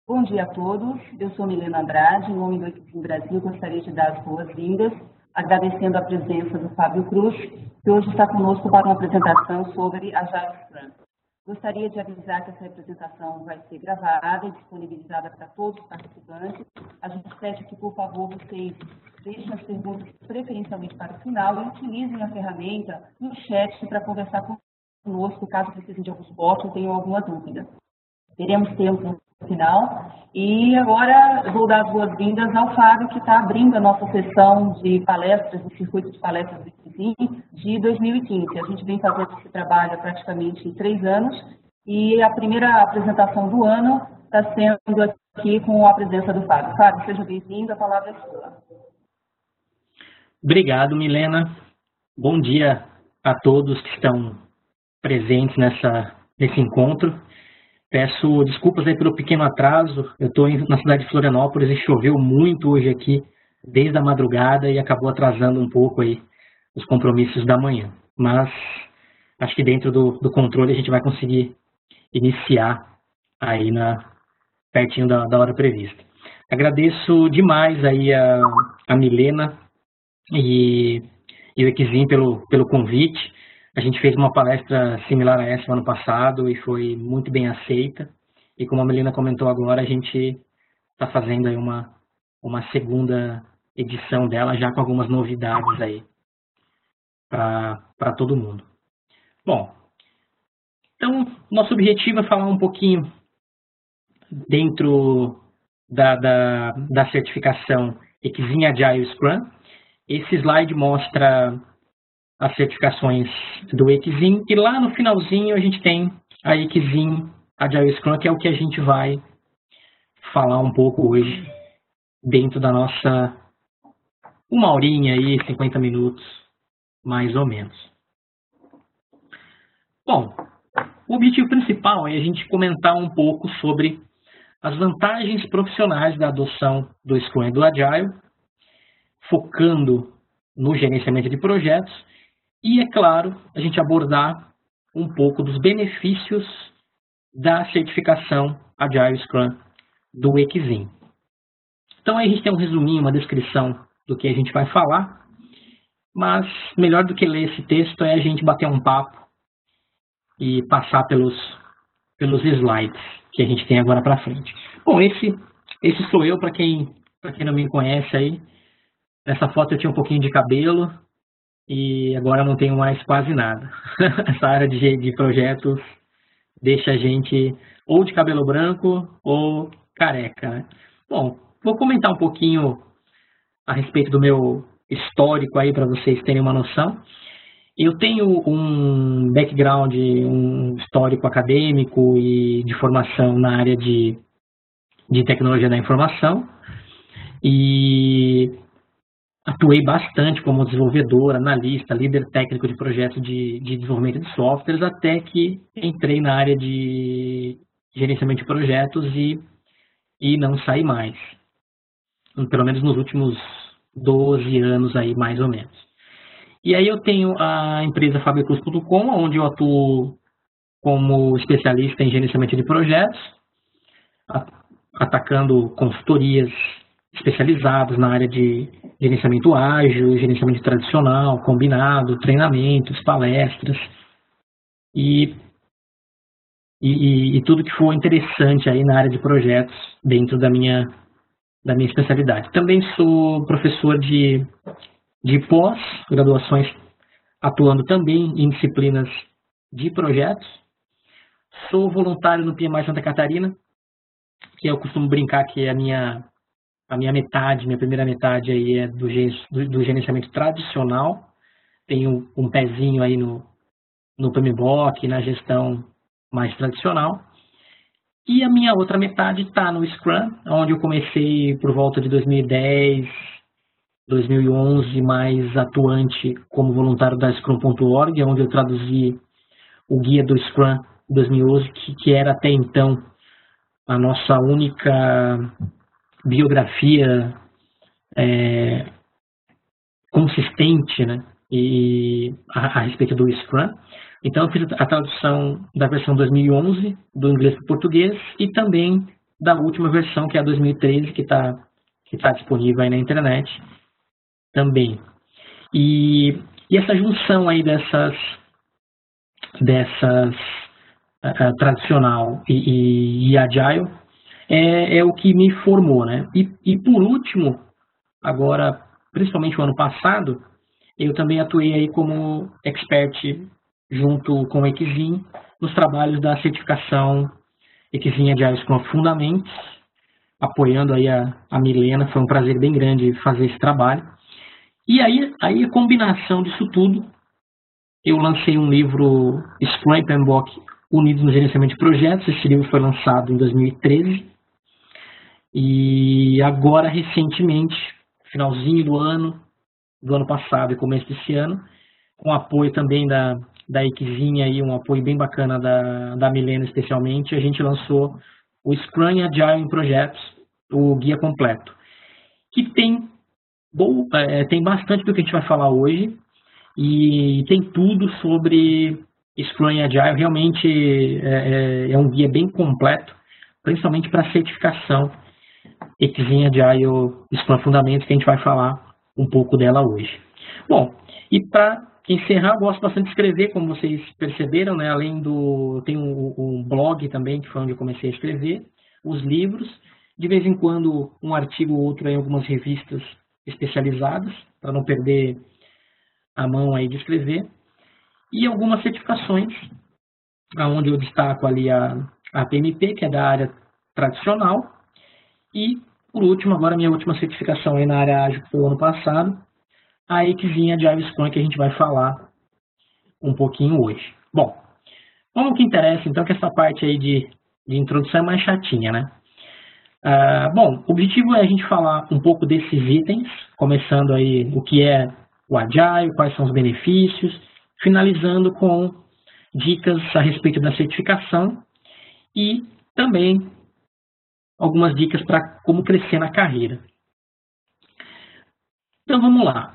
Bom dia a todos, eu sou Milena Andrade, em nome do Equipe Brasil, gostaria de dar as boas-vindas, agradecendo a presença do Fábio Cruz, que hoje está conosco para uma apresentação sobre Agile Scrum. Gostaria de avisar que essa apresentação vai ser gravada e disponibilizada para todos os participantes. A gente pede que, por favor, vocês deixem as perguntas preferencialmente para o final e utilizem a ferramenta no chat para conversar conosco, caso precisem de algum suporte ou tenham alguma dúvida. Teremos tempo no final. E agora vou dar as boas-vindas ao Fábio, que está abrindo a nossa sessão de palestras, do circuito de palestras do ICSIM de 2015. A gente vem fazendo esse trabalho há praticamente 3 anos e a primeira apresentação do ano está sendo aqui com a presença do Fábio. Fábio, seja bem-vindo, a palavra é sua. Obrigado, Milena. Bom dia a todos que estão presentes nesse encontro. Peço desculpas aí pelo pequeno atraso. Eu estou na cidade de Florianópolis e choveu muito hoje aqui, desde a madrugada, e acabou atrasando um pouco aí os compromissos da manhã. Mas acho que dentro do controle a gente vai conseguir iniciar aí pertinho da hora prevista. Agradeço demais aí a Milena e o Equizim pelo convite. A gente fez uma palestra similar a essa no ano passado e foi muito bem aceita. E como a Melina comentou agora, a gente está fazendo aí uma segunda edição dela, já com algumas novidades aí para todo mundo. Bom, então nosso objetivo é falar um pouquinho dentro da certificação Equizim Agile Scrum. Esse slide mostra as certificações do Equizim, e lá no finalzinho a gente tem a Equizim Agile Scrum, que é o que a gente vai falar um pouco hoje, dentro da nossa 1 horinha aí, 50 minutos, mais ou menos. Bom, o objetivo principal é a gente comentar um pouco sobre as vantagens profissionais da adoção do Scrum e do Agile, focando no gerenciamento de projetos, e, é claro, a gente abordar um pouco dos benefícios da certificação Agile Scrum do Equizim. Então, aí a gente tem um resuminho, uma descrição do que a gente vai falar, mas melhor do que ler esse texto é a gente bater um papo e passar pelos slides que a gente tem agora para frente. Bom, esse sou eu, para quem não me conhece aí. Nessa foto eu tinha um pouquinho de cabelo, e agora não tenho mais quase nada. Essa área de projetos deixa a gente ou de cabelo branco ou careca, né? Bom, vou comentar um pouquinho a respeito do meu histórico aí para vocês terem uma noção. Eu tenho um background, um histórico acadêmico e de formação na área de tecnologia da informação, e atuei bastante como desenvolvedor, analista, líder técnico de projetos de desenvolvimento de softwares, até que entrei na área de gerenciamento de projetos e não saí mais. Pelo menos nos últimos 12 anos aí, mais ou menos. E aí eu tenho a empresa fabiocruz.com, onde eu atuo como especialista em gerenciamento de projetos, atacando consultorias especializados na área de gerenciamento ágil, gerenciamento tradicional, combinado, treinamentos, palestras e tudo que for interessante aí na área de projetos dentro da minha especialidade. Também sou professor de pós-graduações, atuando também em disciplinas de projetos. Sou voluntário no PMI Santa Catarina, que eu costumo brincar que é a minha primeira metade aí é do gerenciamento tradicional. Tenho um pezinho aí no PMBOK, na gestão mais tradicional. E a minha outra metade está no Scrum, onde eu comecei por volta de 2010, 2011, mais atuante como voluntário da Scrum.org, onde eu traduzi o guia do Scrum 2011, que era até então a nossa única biografia consistente, né, a respeito do Scrum. Então, eu fiz a tradução da versão 2011 do inglês para o português e também da última versão, que é a 2013, que tá disponível aí na internet também. E essa junção aí dessas tradicional e agile é o que me formou, né? E por último, agora, principalmente o ano passado, eu também atuei aí como expert junto com a Exim nos trabalhos da certificação Exim Agile Scrum Fundamentos, apoiando aí a Milena. Foi um prazer bem grande fazer esse trabalho. E aí a combinação disso tudo, eu lancei um livro, Scrum e PMBOK Unidos no Gerenciamento de Projetos. Esse livro foi lançado em 2013. E agora, recentemente, finalzinho do ano passado e começo desse ano, com apoio também da Exim, aí, um apoio bem bacana da Milena especialmente, a gente lançou o Scrum e Agile em Projetos, o guia completo, que tem bastante do que a gente vai falar hoje, e tem tudo sobre Scrum e Agile. Realmente é um guia bem completo, principalmente para certificação Exim Agile Scrum Fundamentos, que a gente vai falar um pouco dela hoje. Bom, e para encerrar, eu gosto bastante de escrever, como vocês perceberam, né? Tem um blog também, que foi onde eu comecei a escrever, os livros, de vez em quando um artigo ou outro em algumas revistas especializadas, para não perder a mão aí de escrever, e algumas certificações, onde eu destaco ali a PMP, que é da área tradicional, e, por último, agora minha última certificação aí na área ágil, que foi o ano passado, a Exim Agile Scrum, que a gente vai falar um pouquinho hoje. Bom, vamos ao que interessa, então, que essa parte aí de introdução é mais chatinha, né? Bom, o objetivo é a gente falar um pouco desses itens, começando aí o que é o Agile, quais são os benefícios, finalizando com dicas a respeito da certificação e também algumas dicas para como crescer na carreira. Então, vamos lá.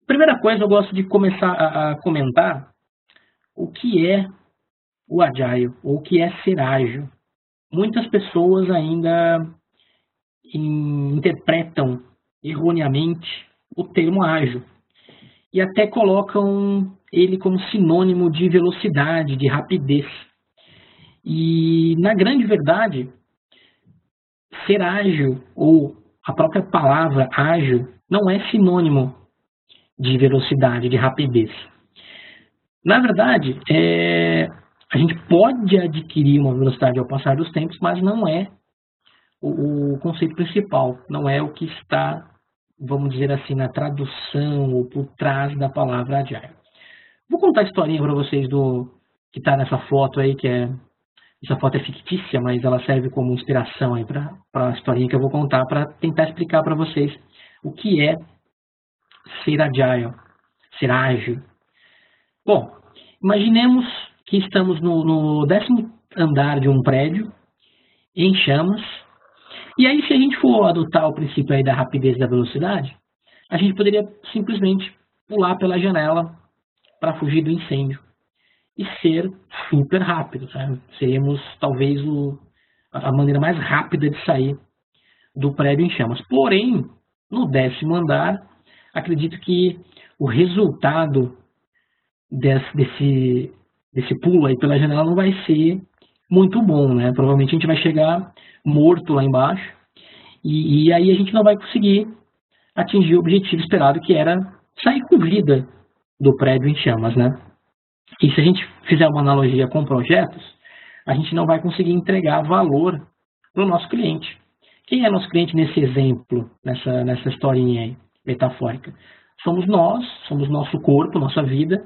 Primeira coisa, eu gosto de começar a comentar o que é o Agile, ou o que é ser ágil. Muitas pessoas ainda interpretam erroneamente o termo ágil e até colocam ele como sinônimo de velocidade, de rapidez. E, na grande verdade, ser ágil, ou a própria palavra ágil, não é sinônimo de velocidade, de rapidez. Na verdade, a gente pode adquirir uma velocidade ao passar dos tempos, mas não é o conceito principal, não é o que está, vamos dizer assim, na tradução ou por trás da palavra Agile. Vou contar a historinha para vocês que está nessa foto aí, essa foto é fictícia, mas ela serve como inspiração aí para a historinha que eu vou contar, para tentar explicar para vocês o que é ser Agile, ser ágil. Bom, imaginemos que estamos no 10º andar de um prédio, em chamas, e aí, se a gente for adotar o princípio aí da rapidez e da velocidade, a gente poderia simplesmente pular pela janela para fugir do incêndio e ser super rápido, sabe? Seríamos talvez a maneira mais rápida de sair do prédio em chamas. Porém, no 10º andar, acredito que o resultado desse pulo aí pela janela não vai ser muito bom, né? Provavelmente a gente vai chegar morto lá embaixo e aí a gente não vai conseguir atingir o objetivo esperado, que era sair com vida do prédio em chamas, né? E se a gente fizer uma analogia com projetos, a gente não vai conseguir entregar valor para o nosso cliente. Quem é nosso cliente nesse exemplo, nessa historinha aí, metafórica? Somos nós, somos nosso corpo, nossa vida,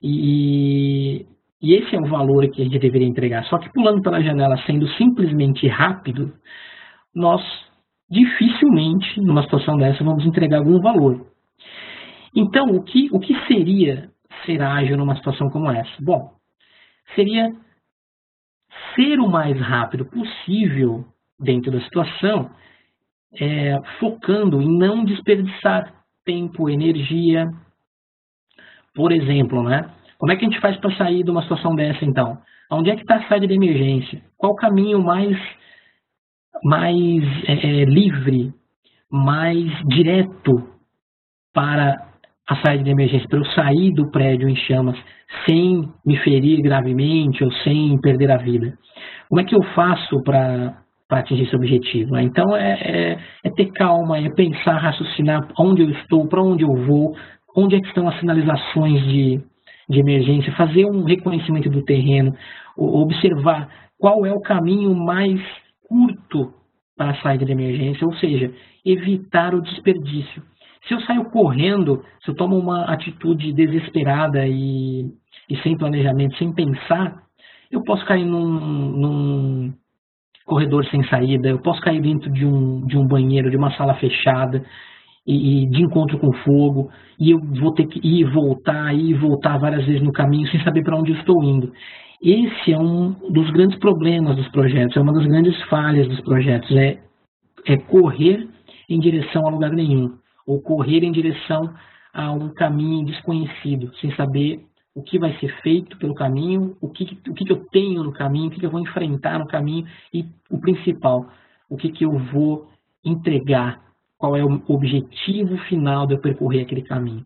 e esse é o valor que a gente deveria entregar. Só que pulando pela janela, sendo simplesmente rápido, nós dificilmente, numa situação dessa, vamos entregar algum valor. Então, o que seria ser ágil numa situação como essa? Bom, seria ser o mais rápido possível dentro da situação, focando em não desperdiçar tempo, energia. Por exemplo, né? Como é que a gente faz para sair de uma situação dessa, então? Onde é que está a saída de emergência? Qual o caminho mais livre, mais direto para a saída de emergência, para eu sair do prédio em chamas sem me ferir gravemente ou sem perder a vida? Como é que eu faço para atingir esse objetivo? Então, é ter calma, é pensar, raciocinar onde eu estou, para onde eu vou, onde é que estão as sinalizações de emergência, fazer um reconhecimento do terreno, observar qual é o caminho mais curto para a saída de emergência, ou seja, evitar o desperdício. Se eu saio correndo, se eu tomo uma atitude desesperada e sem planejamento, sem pensar, eu posso cair num corredor sem saída, eu posso cair dentro de um banheiro, de uma sala fechada, e de encontro com fogo, e eu vou ter que ir e voltar várias vezes no caminho sem saber para onde eu estou indo. Esse é um dos grandes problemas dos projetos, é uma das grandes falhas dos projetos, é correr em direção a lugar nenhum, ou correr em direção a um caminho desconhecido, sem saber o que vai ser feito pelo caminho, o que eu tenho no caminho, o que eu vou enfrentar no caminho e, o principal, o que eu vou entregar, qual é o objetivo final de eu percorrer aquele caminho.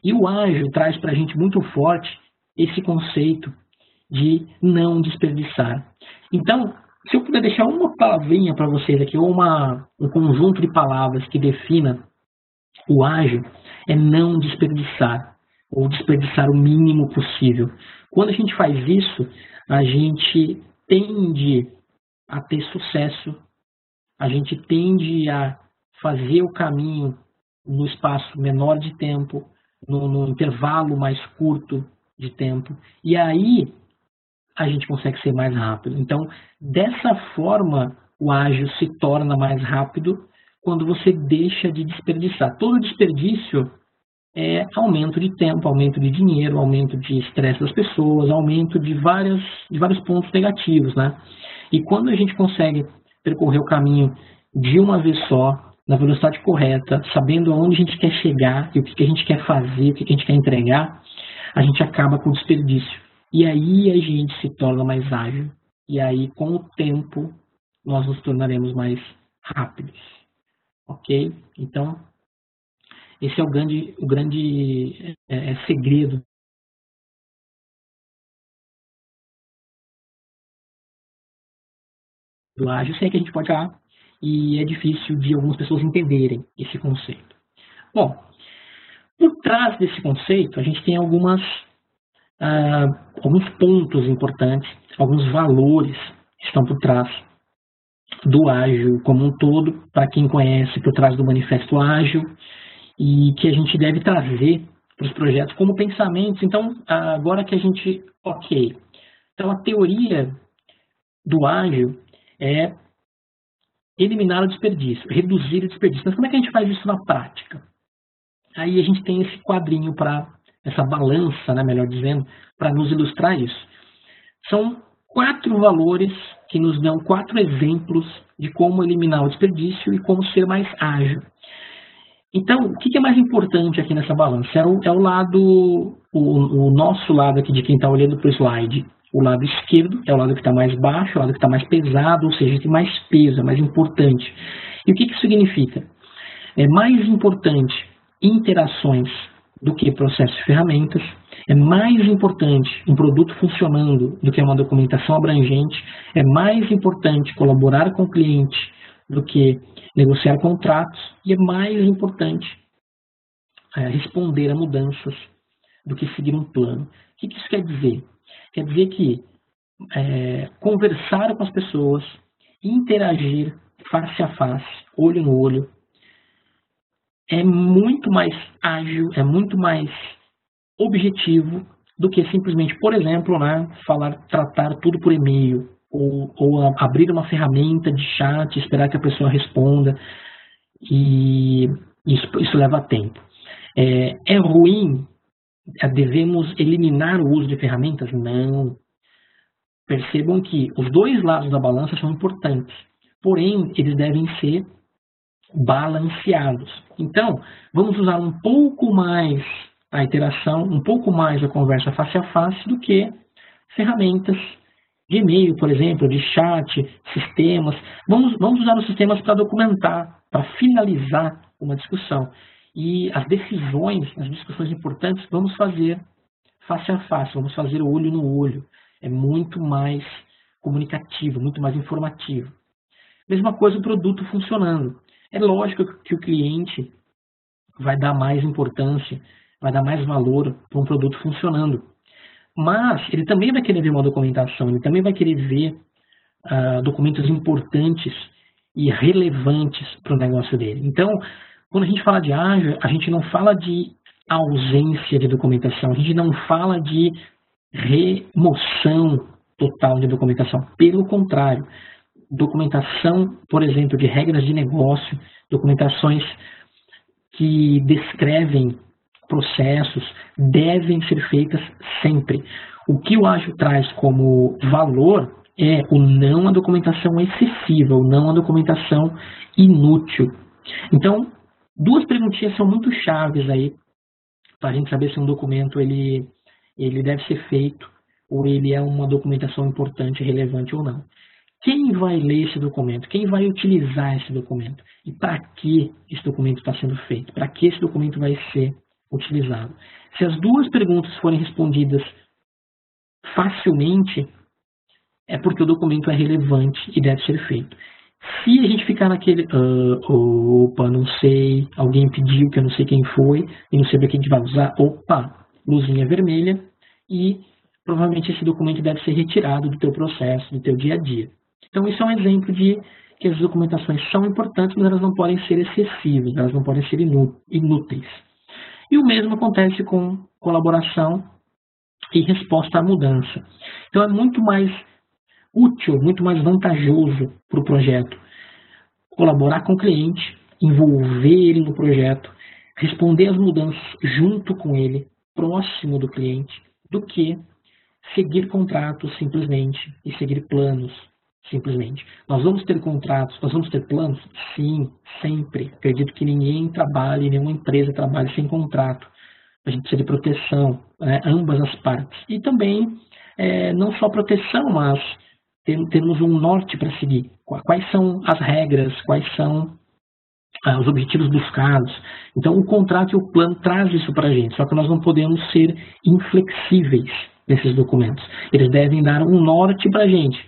E o ágil traz para a gente muito forte esse conceito de não desperdiçar. Então, se eu puder deixar uma palavrinha para vocês aqui, ou um conjunto de palavras que defina o ágil, é não desperdiçar, ou desperdiçar o mínimo possível. Quando a gente faz isso, a gente tende a ter sucesso, a gente tende a fazer o caminho no espaço menor de tempo, no intervalo mais curto de tempo, e aí a gente consegue ser mais rápido. Então, dessa forma, o ágil se torna mais rápido quando você deixa de desperdiçar. Todo desperdício é aumento de tempo, aumento de dinheiro, aumento de estresse das pessoas, aumento de vários pontos negativos, né? E quando a gente consegue percorrer o caminho de uma vez só, na velocidade correta, sabendo aonde a gente quer chegar e o que a gente quer fazer, o que a gente quer entregar, a gente acaba com o desperdício. E aí a gente se torna mais ágil. E aí, com o tempo, nós nos tornaremos mais rápidos. Ok? Então, esse é o grande segredo do ágil. Sei que a gente pode falar, e é difícil de algumas pessoas entenderem esse conceito. Bom, por trás desse conceito, a gente tem alguns pontos importantes, alguns valores que estão por trás do ágil como um todo, para quem conhece, por trás do manifesto ágil, e que a gente deve trazer para os projetos como pensamentos. Então, agora que a gente... Ok. Então, a teoria do ágil é eliminar o desperdício, reduzir o desperdício. Mas como é que a gente faz isso na prática? Aí a gente tem esse quadrinho essa balança, né, melhor dizendo, para nos ilustrar isso. São 4 valores que nos dão 4 exemplos de como eliminar o desperdício e como ser mais ágil. Então, o que é mais importante aqui nessa balança? É o lado, o nosso lado aqui de quem está olhando para o slide. O lado esquerdo é o lado que está mais baixo, o lado que está mais pesado, ou seja, tem mais peso, é mais importante. E o que isso significa? É mais importante interações do que processos e ferramentas. É mais importante um produto funcionando do que uma documentação abrangente. É mais importante colaborar com o cliente do que negociar contratos. E é mais importante responder a mudanças do que seguir um plano. O que isso quer dizer? Quer dizer que conversar com as pessoas, interagir face a face, olho no olho, é muito mais ágil, é muito mais objetivo do que simplesmente, por exemplo, né, tratar tudo por e-mail, ou abrir uma ferramenta de chat, esperar que a pessoa responda, e isso leva tempo. É ruim? Devemos eliminar o uso de ferramentas? Não. Percebam que os dois lados da balança são importantes, porém, eles devem ser balanceados. Então, vamos usar um pouco mais a interação, um pouco mais a conversa face a face do que ferramentas de e-mail, por exemplo, de chat, sistemas. Vamos usar os sistemas para documentar, para finalizar uma discussão. E as decisões, as discussões importantes, vamos fazer face a face, vamos fazer olho no olho. É muito mais comunicativo, muito mais informativo. Mesma coisa o produto funcionando. É lógico que o cliente vai dar mais importância, vai dar mais valor para um produto funcionando. Mas ele também vai querer ver uma documentação, ele também vai querer ver documentos importantes e relevantes para o negócio dele. Então, quando a gente fala de ágil, a gente não fala de ausência de documentação, a gente não fala de remoção total de documentação. Pelo contrário, documentação, por exemplo, de regras de negócio, documentações que descrevem processos, devem ser feitas sempre. O que o ágil traz como valor é o não a documentação excessiva, o não a documentação inútil. Então, duas perguntinhas são muito chaves aí para a gente saber se um documento ele deve ser feito ou ele é uma documentação importante, relevante ou não. Quem vai ler esse documento? Quem vai utilizar esse documento? E para que esse documento está sendo feito? Para que esse documento vai ser utilizado? Se as duas perguntas forem respondidas facilmente, é porque o documento é relevante e deve ser feito. Se a gente ficar naquele, opa, não sei, alguém pediu que eu não sei quem foi, e não sei para que a gente vai usar, opa, luzinha vermelha, e provavelmente esse documento deve ser retirado do teu processo, do teu dia a dia. Então, isso é um exemplo de que as documentações são importantes, mas elas não podem ser excessivas, elas não podem ser inúteis. E o mesmo acontece com colaboração e resposta à mudança. Então, é muito mais útil, muito mais vantajoso para o projeto colaborar com o cliente, envolver ele no projeto, responder às mudanças junto com ele, próximo do cliente, do que seguir contratos simplesmente e seguir planos simplesmente. Nós vamos ter contratos, nós vamos ter planos? Sim, sempre. Acredito que ninguém trabalhe, nenhuma empresa trabalhe sem contrato. A gente precisa de proteção, né? Ambas as partes. E também, não só proteção, mas temos um norte para seguir. Quais são as regras, quais são os objetivos buscados. Então, o contrato e o plano trazem isso para a gente, só que nós não podemos ser inflexíveis nesses documentos. Eles devem dar um norte para a gente,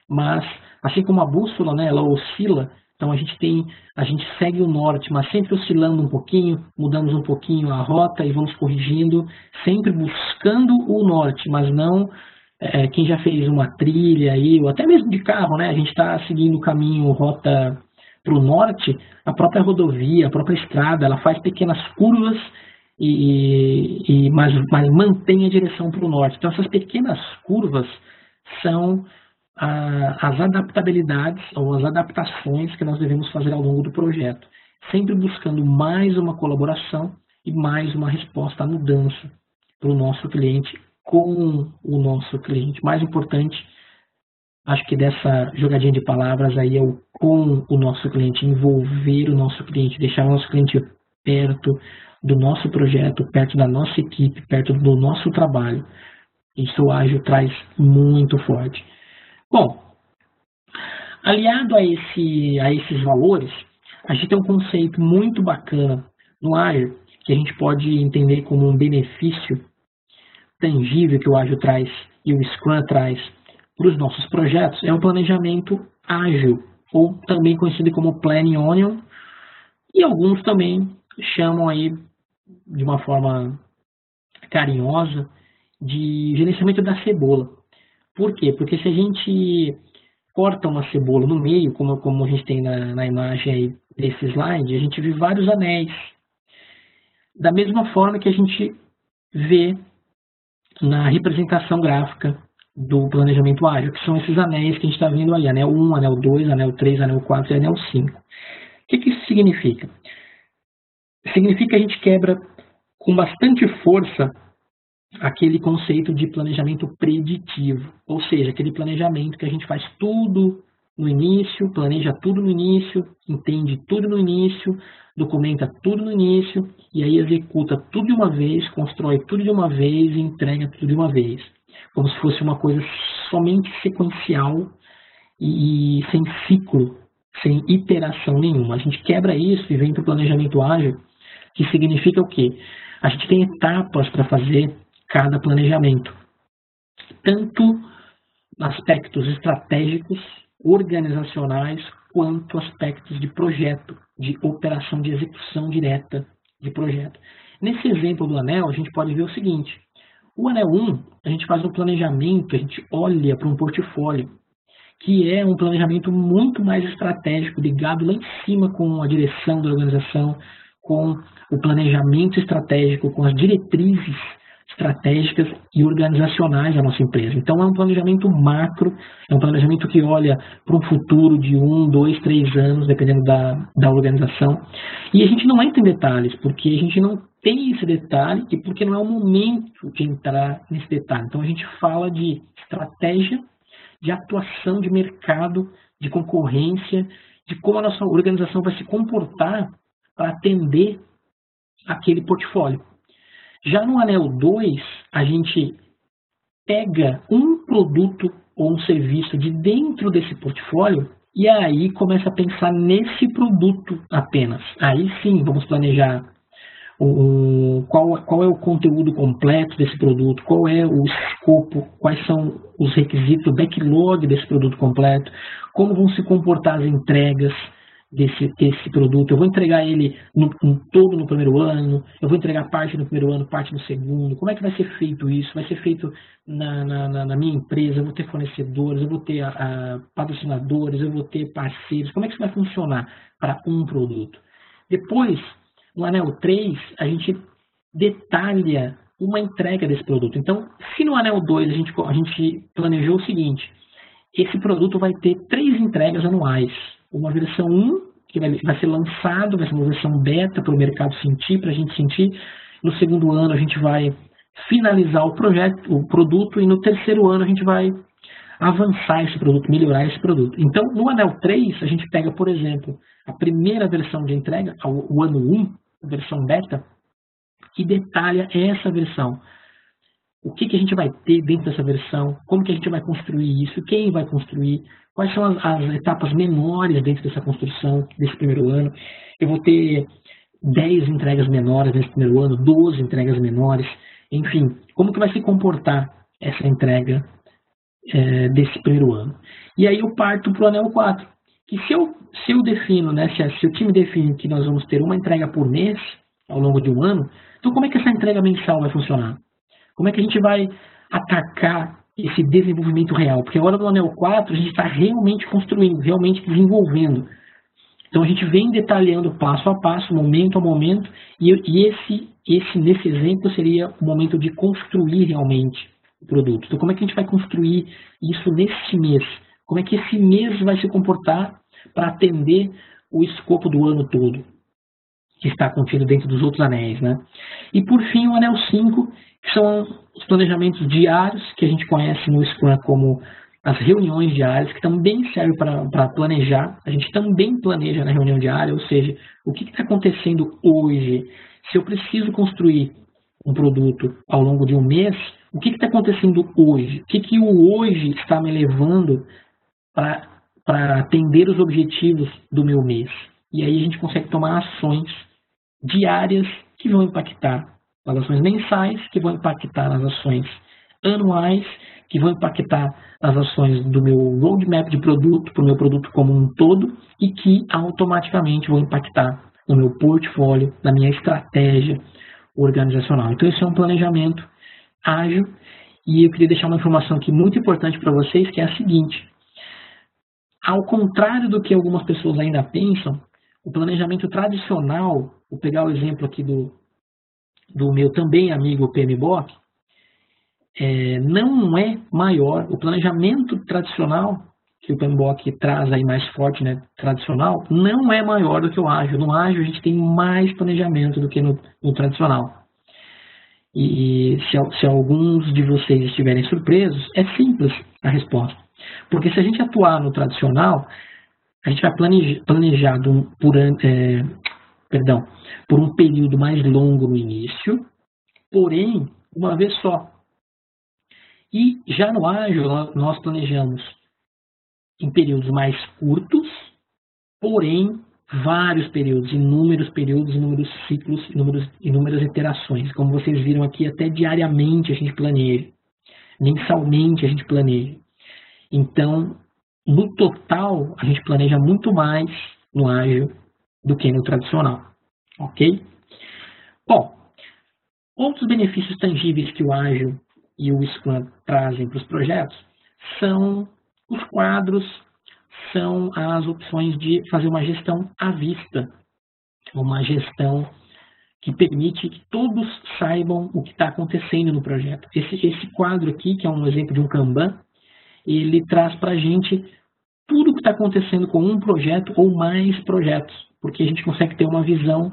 mas, assim como a bússola, né, ela oscila, então a gente segue o norte, mas sempre oscilando um pouquinho, mudamos um pouquinho a rota e vamos corrigindo, sempre buscando o norte, mas não quem já fez uma trilha aí, ou até mesmo de carro, né, a gente está seguindo o caminho, rota para o norte, a própria rodovia, a própria estrada, ela faz pequenas curvas, mas mantém a direção para o norte. Então, essas pequenas curvas são as adaptabilidades ou as adaptações que nós devemos fazer ao longo do projeto, sempre buscando mais uma colaboração e mais uma resposta à mudança para o nosso cliente, com o nosso cliente. Mais importante, acho que dessa jogadinha de palavras aí é o com o nosso cliente, envolver o nosso cliente, deixar o nosso cliente perto do nosso projeto, perto da nossa equipe, perto do nosso trabalho. Isso o ágil traz muito forte. Bom, aliado a esses valores, a gente tem um conceito muito bacana no ágil, que a gente pode entender como um benefício tangível que o ágil traz e o Scrum traz para os nossos projetos, é o planejamento ágil, ou também conhecido como Planning Onion, e alguns também chamam aí de uma forma carinhosa de gerenciamento da cebola. Por quê? Porque se a gente corta uma cebola no meio, como a gente tem na imagem aí desse slide, a gente vê vários anéis. Da mesma forma que a gente vê na representação gráfica do planejamento ágil, que são esses anéis que a gente está vendo aí, anel 1, anel 2, anel 3, anel 4 e anel 5. O que isso significa? Significa que a gente quebra com bastante força aquele conceito de planejamento preditivo, ou seja, aquele planejamento que a gente faz tudo no início, planeja tudo no início, entende tudo no início, documenta tudo no início e aí executa tudo de uma vez, constrói tudo de uma vez e entrega tudo de uma vez. como se fosse uma coisa somente sequencial e sem ciclo, sem iteração nenhuma. A gente quebra isso e vem para o planejamento ágil, que significa o quê? A gente tem etapas para fazer cada planejamento, tanto aspectos estratégicos, organizacionais, quanto aspectos de projeto, de operação, de execução direta de projeto. Nesse exemplo do anel, a gente pode ver o seguinte: o anel 1, a gente faz um planejamento, a gente olha para um portfólio, que é um planejamento muito mais estratégico, ligado lá em cima com a direção da organização, com o planejamento estratégico, com as diretrizes estratégicas e organizacionais da nossa empresa. Então é um planejamento macro, é um planejamento que olha para um futuro de 1, 2, 3 anos, dependendo da organização. E a gente não entra em detalhes, porque a gente não tem esse detalhe e porque não é o momento de entrar nesse detalhe. Então a gente fala de estratégia, de atuação de mercado, de concorrência, de como a nossa organização vai se comportar para atender aquele portfólio. Já no anel 2, a gente pega um produto ou um serviço de dentro desse portfólio e aí começa a pensar nesse produto apenas. Aí sim, vamos planejar qual é o conteúdo completo desse produto, qual é o escopo, quais são os requisitos, o backlog desse produto completo, como vão se comportar as entregas desse produto. Eu vou entregar ele todo no primeiro ano, eu vou entregar parte no primeiro ano, parte no segundo. Como é que vai ser feito isso? Vai ser feito na minha empresa, eu vou ter fornecedores, eu vou ter patrocinadores, eu vou ter parceiros. Como é que isso vai funcionar para um produto? Depois, no anel 3, a gente detalha uma entrega desse produto. Então, se no anel 2 a gente planejou o seguinte: esse produto vai ter 3 entregas anuais. Uma versão 1, que vai ser lançado, vai ser uma versão beta para o mercado sentir, para a gente sentir. No segundo ano a gente vai finalizar o produto, e no terceiro ano a gente vai avançar esse produto, melhorar esse produto. Então, no anel 3, a gente pega, por exemplo, a primeira versão de entrega, o ano 1, a versão beta, e detalha essa versão. O que a gente vai ter dentro dessa versão, como que a gente vai construir isso, quem vai construir, quais são as etapas menores dentro dessa construção, desse primeiro ano. Eu vou ter 10 entregas menores nesse primeiro ano, 12 entregas menores, enfim, como que vai se comportar essa entrega desse primeiro ano. E aí eu parto para o anel 4, que se eu defino, né, se o time define que nós vamos ter uma entrega por mês ao longo de um ano, então como é que essa entrega mensal vai funcionar? Como é que a gente vai atacar esse desenvolvimento real? Porque agora no anel 4 a gente está realmente construindo, realmente desenvolvendo. Então a gente vem detalhando passo a passo, momento a momento, e nesse exemplo seria o momento de construir realmente o produto. Então como é que a gente vai construir isso nesse mês? Como é que esse mês vai se comportar para atender o escopo do ano todo, que está contido dentro dos outros anéis, né? E por fim o anel 5, que são os planejamentos diários, que a gente conhece no Scrum como as reuniões diárias, que também servem para planejar. A gente também planeja na reunião diária, ou seja, o que está acontecendo hoje? Se eu preciso construir um produto ao longo de um mês, o que está acontecendo hoje? O que o hoje está me levando para atender os objetivos do meu mês? E aí a gente consegue tomar ações diárias que vão impactar nas ações mensais, que vão impactar nas ações anuais, que vão impactar nas ações do meu roadmap de produto, para o meu produto como um todo, e que automaticamente vão impactar no meu portfólio, na minha estratégia organizacional. Então esse é um planejamento ágil, e eu queria deixar uma informação aqui muito importante para vocês, que é a seguinte: ao contrário do que algumas pessoas ainda pensam, o planejamento tradicional, vou pegar o exemplo aqui do meu também amigo PMBOK, não é maior. O planejamento tradicional, que o PMBOK traz aí mais forte, né, tradicional, não é maior do que o ágil. No ágil a gente tem mais planejamento do que no tradicional. E se alguns de vocês estiverem surpresos, é simples a resposta. Porque se a gente atuar no tradicional, a gente vai planejar por um período mais longo no início, porém, uma vez só. E já no ágil, nós planejamos em períodos mais curtos, porém vários períodos, inúmeros ciclos, inúmeras iterações. Como vocês viram aqui, até diariamente a gente planeja, mensalmente a gente planeja. Então, no total, a gente planeja muito mais no ágil do que no tradicional, ok? Bom, outros benefícios tangíveis que o ágil e o Scrum trazem para os projetos são os quadros, são as opções de fazer uma gestão à vista, uma gestão que permite que todos saibam o que está acontecendo no projeto. Esse quadro aqui, que é um exemplo de um Kanban, ele traz para a gente tudo o que está acontecendo com um projeto ou mais projetos, porque a gente consegue ter uma visão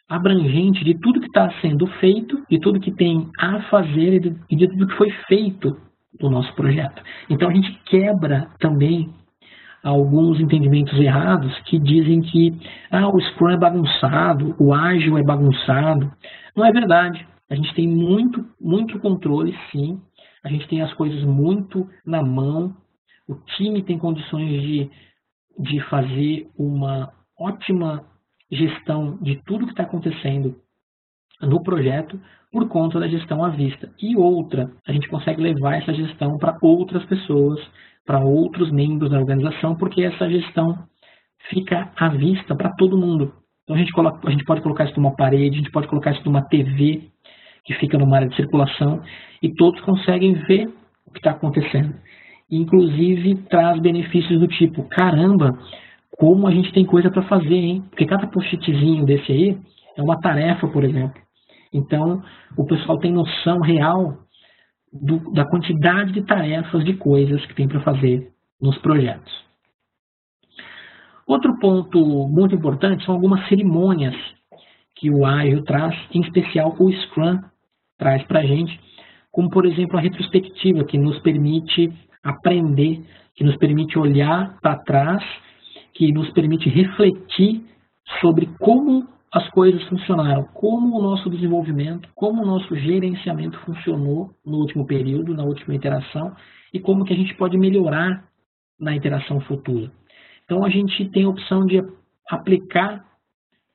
abrangente de tudo que está sendo feito, de tudo que tem a fazer e de tudo que foi feito do nosso projeto. Então a gente quebra também alguns entendimentos errados que dizem que o Scrum é bagunçado, o ágil é bagunçado. Não é verdade. A gente tem muito controle, sim. A gente tem as coisas muito na mão. O time tem condições de fazer uma ótima gestão de tudo que está acontecendo no projeto por conta da gestão à vista. E outra, a gente consegue levar essa gestão para outras pessoas, para outros membros da organização, porque essa gestão fica à vista para todo mundo. Então a gente pode colocar isso numa parede, a gente pode colocar isso numa TV que fica numa área de circulação e todos conseguem ver o que está acontecendo. Inclusive traz benefícios do tipo, caramba, como a gente tem coisa para fazer, hein? Porque cada post-itzinho desse aí é uma tarefa, por exemplo. Então, o pessoal tem noção real da quantidade de tarefas, de coisas que tem para fazer nos projetos. Outro ponto muito importante são algumas cerimônias que o Ágil traz, em especial o Scrum traz para a gente, como, por exemplo, a retrospectiva, que nos permite aprender, que nos permite olhar para trás, que nos permite refletir sobre como as coisas funcionaram, como o nosso desenvolvimento, como o nosso gerenciamento funcionou no último período, na última iteração, e como que a gente pode melhorar na iteração futura. Então a gente tem a opção de aplicar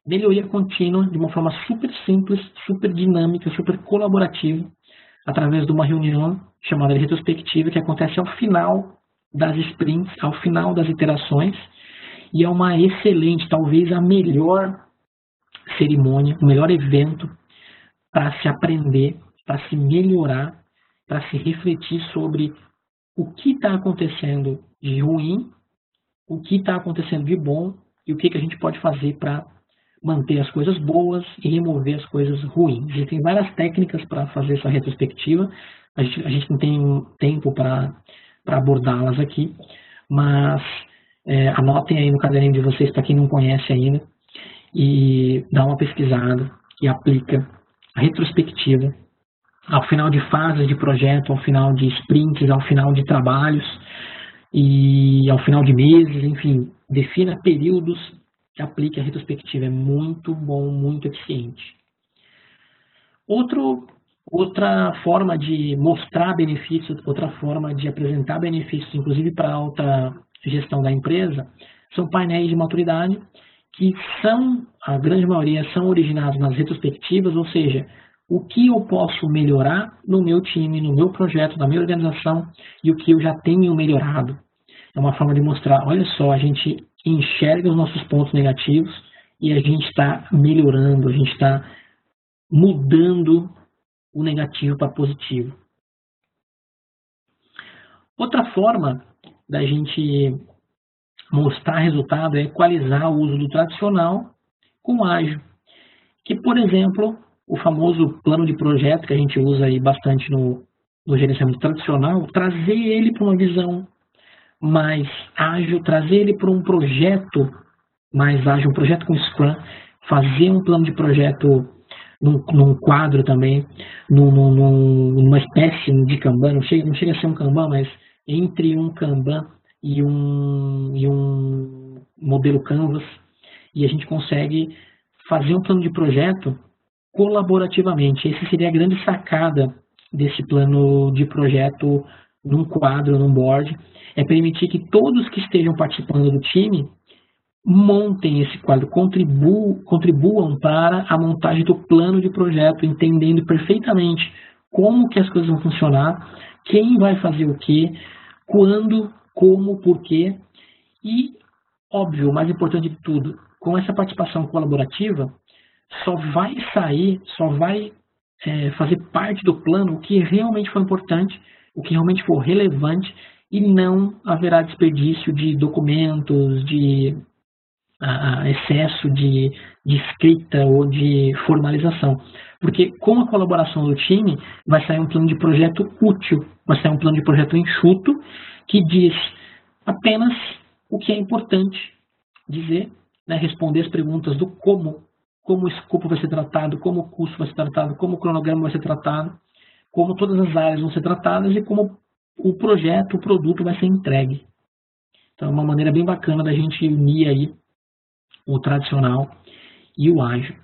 melhoria contínua de uma forma super simples, super dinâmica, super colaborativa, através de uma reunião chamada de retrospectiva, que acontece ao final das sprints, ao final das iterações, e é uma excelente, talvez a melhor cerimônia, o melhor evento para se aprender, para se melhorar, para se refletir sobre o que está acontecendo de ruim, o que está acontecendo de bom e o que a gente pode fazer para manter as coisas boas e remover as coisas ruins. Existem várias técnicas para fazer essa retrospectiva, a gente não tem tempo para abordá-las aqui, mas anotem aí no caderninho de vocês, para quem não conhece ainda, e dá uma pesquisada e aplica a retrospectiva ao final de fases de projeto, ao final de sprints, ao final de trabalhos e ao final de meses, enfim, defina períodos que aplique a retrospectiva. É muito bom, muito eficiente. Outra forma de mostrar benefícios, outra forma de apresentar benefícios, inclusive para a alta gestão da empresa, são painéis de maturidade, que a grande maioria são originados nas retrospectivas, ou seja, o que eu posso melhorar no meu time, no meu projeto, na minha organização, e o que eu já tenho melhorado. É uma forma de mostrar, olha só, a gente enxerga os nossos pontos negativos e a gente está melhorando, a gente está mudando o negativo para positivo. Outra forma da gente mostrar resultado é equalizar o uso do tradicional com o ágil. Que, por exemplo, o famoso plano de projeto que a gente usa aí bastante no gerenciamento tradicional, trazer ele para uma visão mais ágil, trazer ele para um projeto mais ágil, um projeto com Scrum, fazer um plano de projeto num quadro também, numa espécie de Kanban, não chega a ser um Kanban, mas entre um Kanban e um modelo Canvas, e a gente consegue fazer um plano de projeto colaborativamente. Essa seria a grande sacada desse plano de projeto num quadro, num board, é permitir que todos que estejam participando do time montem esse quadro, contribuam para a montagem do plano de projeto, entendendo perfeitamente como que as coisas vão funcionar, quem vai fazer o quê, quando, como, porquê. E, óbvio, o mais importante de tudo, com essa participação colaborativa, só vai fazer parte do plano o que realmente for importante, o que realmente for relevante, e não haverá desperdício de documentos, de excesso de escrita ou de formalização. Porque com a colaboração do time, vai sair um plano de projeto útil, vai sair um plano de projeto enxuto, que diz apenas o que é importante dizer, né, responder as perguntas do como o escopo vai ser tratado, como o custo vai ser tratado, como o cronograma vai ser tratado, como todas as áreas vão ser tratadas e como o projeto, o produto vai ser entregue. Então é uma maneira bem bacana da gente unir aí o tradicional e o ágil.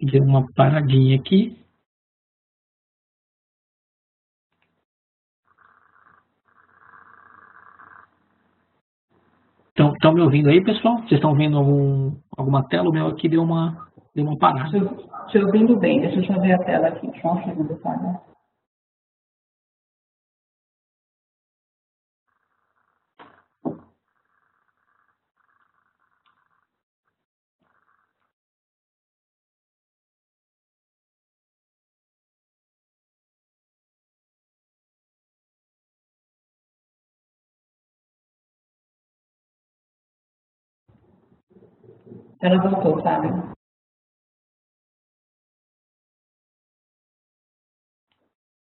Deu uma paradinha aqui. Estão me ouvindo aí, pessoal? Vocês estão vendo alguma tela? O meu aqui deu uma parada. Te ouvindo bem. Deixa eu só ver a tela aqui. Só um segundo, tá? Ela voltou, sabe?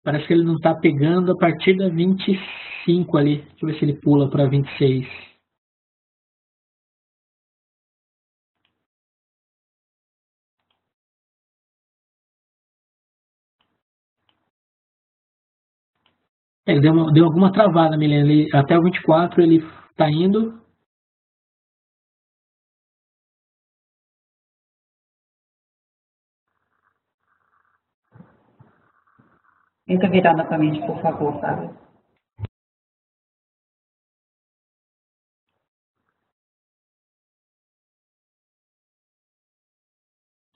Parece que ele não está pegando a partir da 25 ali. Deixa eu ver se ele pula para 26. Ele deu alguma travada, Milena. Até o 24 ele está indo. Tenta virar novamente, por favor, sabe?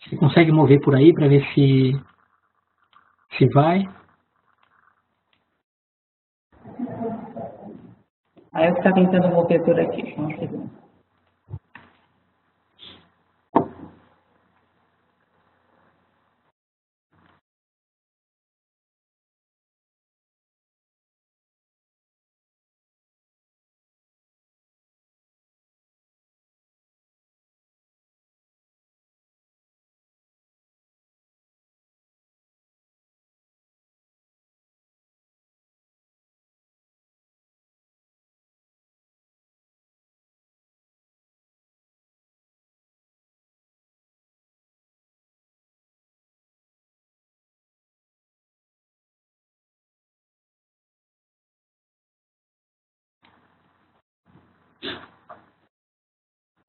Você consegue mover por aí para ver se vai? Aí eu estava tentando mover por aqui. Só um segundo.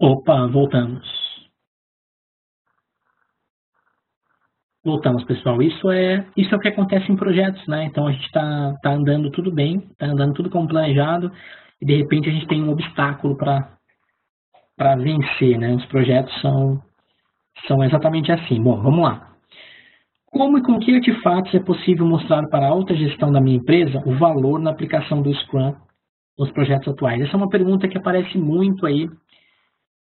Opa, voltamos. Voltamos, pessoal. Isso é o que acontece em projetos, né? Então a gente está andando tudo bem, está andando tudo como planejado, e de repente a gente tem um obstáculo para vencer, né? Os projetos são exatamente assim. Bom, vamos lá. Como e com que artefatos é possível mostrar para a alta gestão da minha empresa o valor na aplicação do Scrum nos projetos atuais? Essa é uma pergunta que aparece muito aí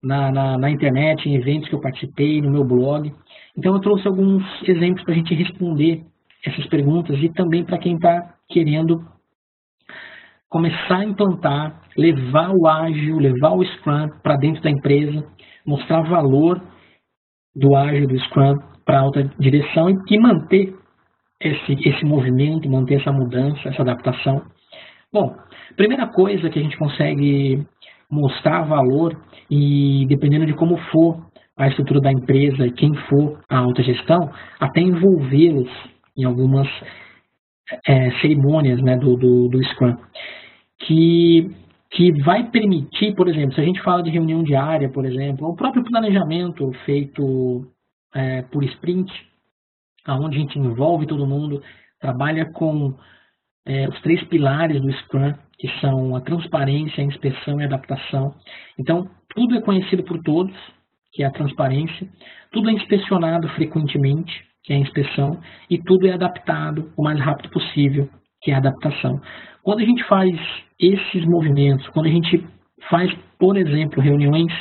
na internet, em eventos que eu participei, no meu blog. Então eu trouxe alguns exemplos para a gente responder essas perguntas e também para quem está querendo começar a implantar, levar o ágil, levar o Scrum para dentro da empresa, mostrar valor do ágil, do Scrum para a alta direção e manter esse movimento, manter essa mudança, essa adaptação. Bom, primeira coisa que a gente consegue mostrar valor, e dependendo de como for a estrutura da empresa e quem for a alta gestão, até envolvê-los em algumas cerimônias, né, do Scrum, que vai permitir, por exemplo, se a gente fala de reunião diária, por exemplo, o próprio planejamento feito por sprint, onde a gente envolve todo mundo, trabalha com os 3 pilares do Scrum, que são a transparência, a inspeção e a adaptação. Então, tudo é conhecido por todos, que é a transparência, tudo é inspecionado frequentemente, que é a inspeção, e tudo é adaptado o mais rápido possível, que é a adaptação. Quando a gente faz esses movimentos, quando a gente faz, por exemplo, reuniões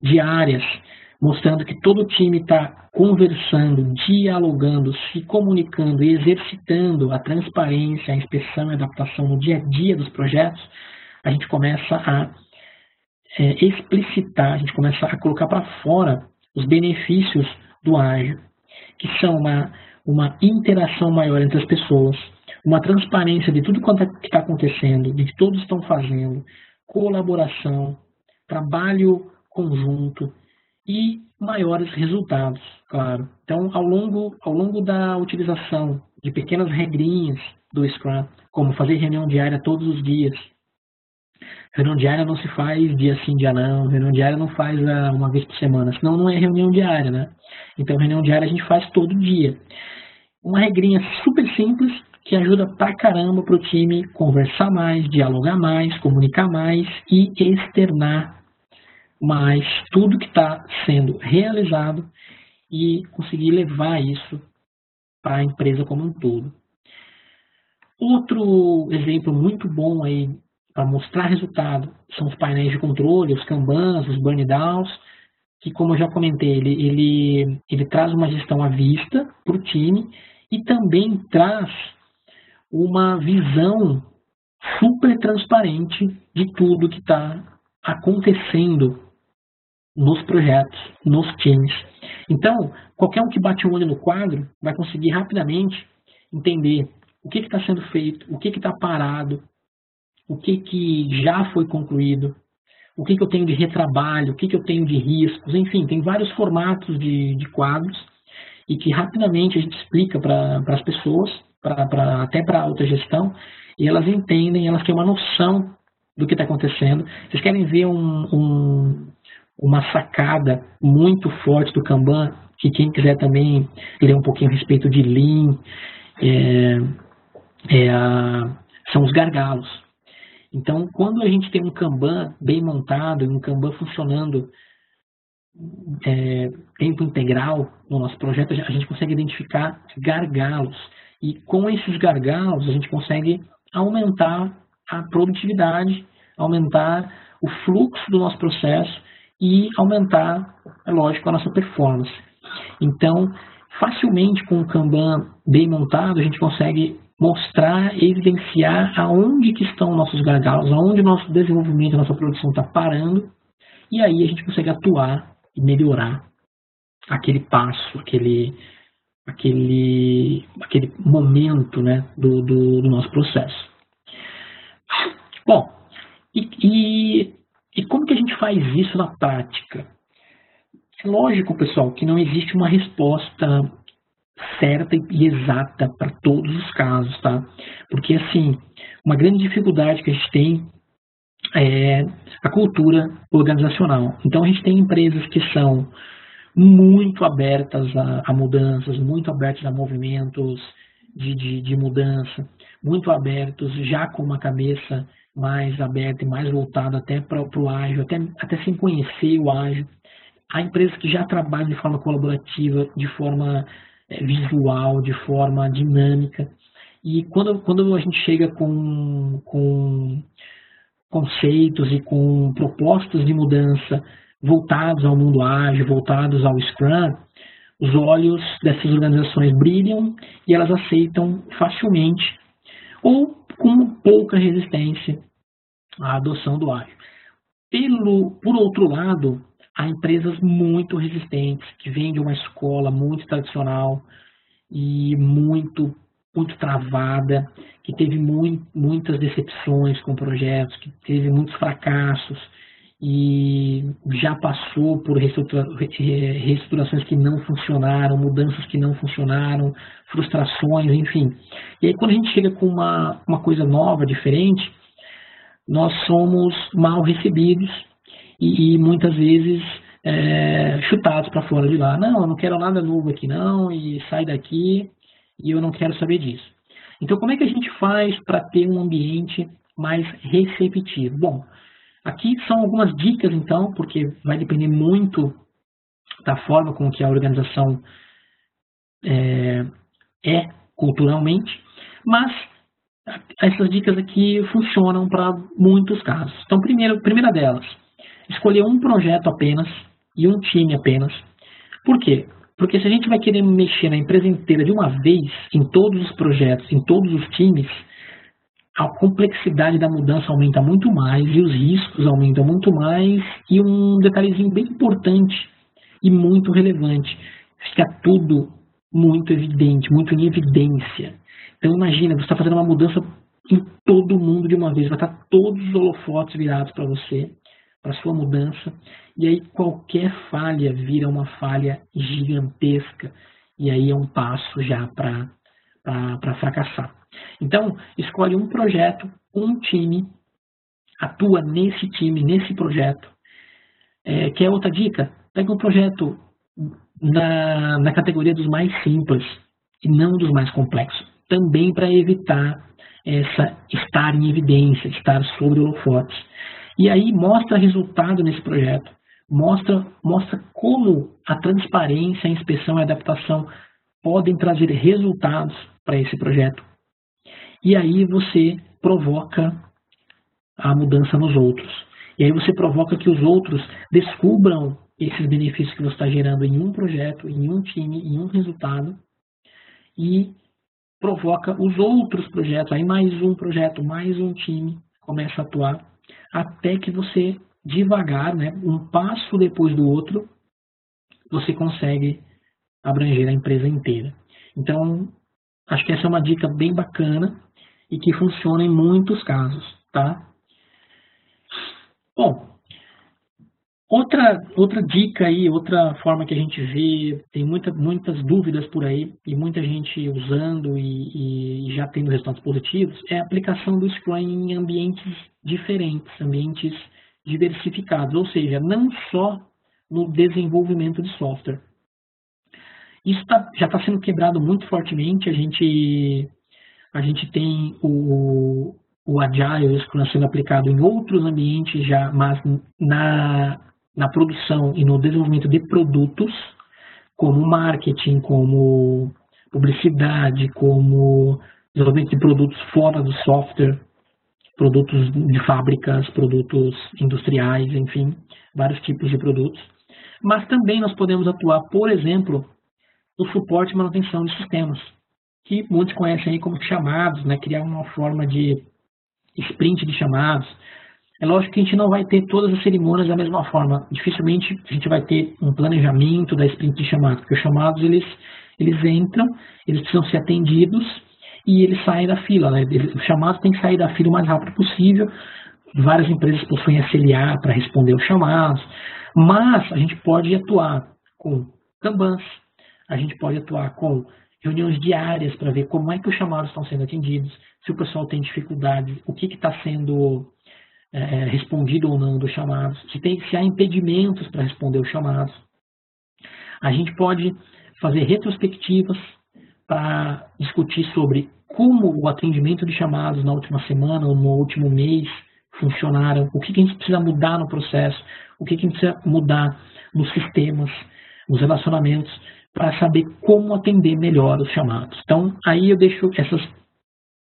diárias, mostrando que todo o time está conversando, dialogando, se comunicando e exercitando a transparência, a inspeção e a adaptação no dia a dia dos projetos, a gente começa a explicitar, a gente começa a colocar para fora os benefícios do ágil, que são uma interação maior entre as pessoas, uma transparência de tudo quanto que está acontecendo, de que todos estão fazendo, colaboração, trabalho conjunto e maiores resultados, claro. Então, ao longo da utilização de pequenas regrinhas do Scrum, como fazer reunião diária todos os dias. Reunião diária não se faz dia sim, dia não. Reunião diária não faz uma vez por semana, senão não é reunião diária, né? Então, reunião diária a gente faz todo dia. Uma regrinha super simples que ajuda pra caramba pro time conversar mais, dialogar mais, comunicar mais e externar mais tudo que está sendo realizado e conseguir levar isso para a empresa como um todo. Outro exemplo muito bom aí para mostrar resultado são os painéis de controle, os Kanbans, os burn downs, que, como eu já comentei, ele traz uma gestão à vista para o time e também traz uma visão super transparente de tudo que está acontecendo nos projetos, nos times. Então, qualquer um que bate o olho no quadro vai conseguir rapidamente entender o que está sendo feito, o que está parado, o que já foi concluído, o que eu tenho de retrabalho, o que eu tenho de riscos, enfim, tem vários formatos de quadros e que rapidamente a gente explica para as pessoas, até para a autogestão, e elas entendem, elas têm uma noção do que está acontecendo. Vocês querem ver uma sacada muito forte do Kanban, que quem quiser também ler um pouquinho a respeito de Lean, são os gargalos. Então, quando a gente tem um Kanban bem montado, um Kanban funcionando tempo integral no nosso projeto, a gente consegue identificar gargalos. E com esses gargalos, a gente consegue aumentar a produtividade, aumentar o fluxo do nosso processo e aumentar, é lógico, a nossa performance. Então, facilmente com o Kanban bem montado, a gente consegue mostrar, evidenciar aonde que estão nossos gargalos, aonde o nosso desenvolvimento, a nossa produção está parando, e aí a gente consegue atuar e melhorar aquele passo, aquele momento, né, do nosso processo. Bom, e como que a gente faz isso na prática? É lógico, pessoal, que não existe uma resposta certa e exata para todos os casos, tá? Porque, assim, uma grande dificuldade que a gente tem é a cultura organizacional. Então, a gente tem empresas que são muito abertas a mudanças, muito abertas a movimentos de mudança, muito abertos, já com uma cabeça mais aberta e mais voltada até para o ágil, até sem conhecer o ágil. Há empresas que já trabalham de forma colaborativa, de forma visual, de forma dinâmica. E quando a gente chega com conceitos e com propostas de mudança voltados ao mundo ágil, voltados ao Scrum, os olhos dessas organizações brilham e elas aceitam facilmente ou com pouca resistência à adoção do ágil. Por outro lado, há empresas muito resistentes, que vêm de uma escola muito tradicional e muito travada, que teve muitas decepções com projetos, que teve muitos fracassos e já passou por reestruturações que não funcionaram, mudanças que não funcionaram, frustrações, enfim. E aí quando a gente chega com uma coisa nova, diferente, nós somos mal recebidos e muitas vezes chutados para fora de lá. Não, eu não quero nada novo aqui não, e sai daqui, e eu não quero saber disso. Então, como é que a gente faz para ter um ambiente mais receptivo? Bom, aqui são algumas dicas, então, porque vai depender muito da forma com que a organização é culturalmente, mas essas dicas aqui funcionam para muitos casos. Então, primeira delas, escolher um projeto apenas e um time apenas. Por quê? Porque se a gente vai querer mexer na empresa inteira de uma vez, em todos os projetos, em todos os times, a complexidade da mudança aumenta muito mais e os riscos aumentam muito mais. E um detalhezinho bem importante e muito relevante, fica tudo muito evidente, muito em evidência. Então imagina, você está fazendo uma mudança em todo mundo de uma vez, vai estar todos os holofotes virados para você, para sua mudança, e aí qualquer falha vira uma falha gigantesca, e aí é um passo já para fracassar. Então, escolhe um projeto, um time, atua nesse time, nesse projeto. Quer outra dica? Pega um projeto na categoria dos mais simples e não dos mais complexos. Também para evitar estar em evidência, estar sobre holofotes. E aí mostra resultado nesse projeto. Mostra como a transparência, a inspeção e a adaptação podem trazer resultados para esse projeto. E aí você provoca a mudança nos outros. E aí você provoca que os outros descubram esses benefícios que você está gerando em um projeto, em um time, em um resultado, e provoca os outros projetos, aí mais um projeto, mais um time começa a atuar, até que você devagar, né, um passo depois do outro, você consegue abranger a empresa inteira. Então, acho que essa é uma dica bem bacana e que funciona em muitos casos, tá? Bom, outra dica aí, outra forma que a gente vê, tem muitas dúvidas por aí e muita gente usando e já tendo resultados positivos, é a aplicação do Scrum em ambientes diferentes, ambientes diversificados, ou seja, não só no desenvolvimento de software. Isso já está sendo quebrado muito fortemente, a gente tem o Agile, o Scrum sendo aplicado em outros ambientes já, mas na produção e no desenvolvimento de produtos, como marketing, como publicidade, como desenvolvimento de produtos fora do software, produtos de fábricas, produtos industriais, enfim, vários tipos de produtos. Mas também nós podemos atuar, por exemplo, no suporte e manutenção de sistemas, que muitos conhecem aí como chamados, né? Criar uma forma de sprint de chamados. É lógico que a gente não vai ter todas as cerimônias da mesma forma. Dificilmente a gente vai ter um planejamento da sprint de chamados, porque os chamados eles entram, eles precisam ser atendidos e eles saem da fila, né? Os chamados têm que sair da fila o mais rápido possível. Várias empresas possuem SLA para responder aos chamados, mas a gente pode atuar com Kanbans, a gente pode atuar com reuniões diárias para ver como é que os chamados estão sendo atendidos, se o pessoal tem dificuldades, o que está sendo respondido ou não dos chamados, se há impedimentos para responder os chamados. A gente pode fazer retrospectivas para discutir sobre como o atendimento de chamados na última semana ou no último mês funcionaram, o que a gente precisa mudar no processo, o que a gente precisa mudar nos sistemas, nos relacionamentos, para saber como atender melhor os chamados. Então, aí eu deixo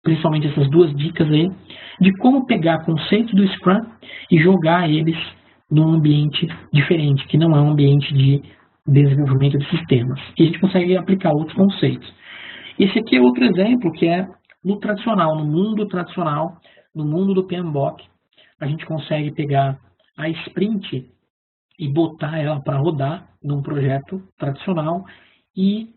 principalmente essas duas dicas aí, de como pegar conceitos do Scrum e jogar eles num ambiente diferente, que não é um ambiente de desenvolvimento de sistemas. E a gente consegue aplicar outros conceitos. Esse aqui é outro exemplo que é no tradicional, no mundo tradicional, no mundo do PMBOK, a gente consegue pegar a sprint e botar ela para rodar num projeto tradicional e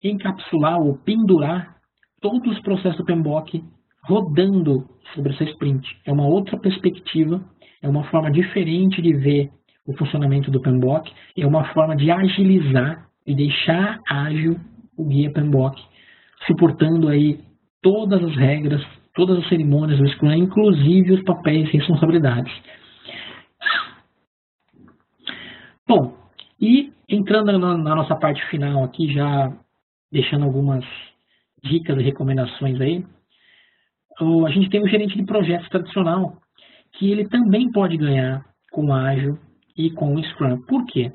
encapsular ou pendurar todos os processos do PMBOK rodando sobre essa sprint. É uma outra perspectiva, é uma forma diferente de ver o funcionamento do PMBOK, é uma forma de agilizar e deixar ágil o guia PMBOK, suportando aí todas as regras, todas as cerimônias do Scrum, inclusive os papéis e responsabilidades. Bom, E entrando na nossa parte final aqui, já deixando algumas dicas e recomendações aí, a gente tem o gerente de projetos tradicional, que ele também pode ganhar com o Ágil e com o Scrum. Por quê?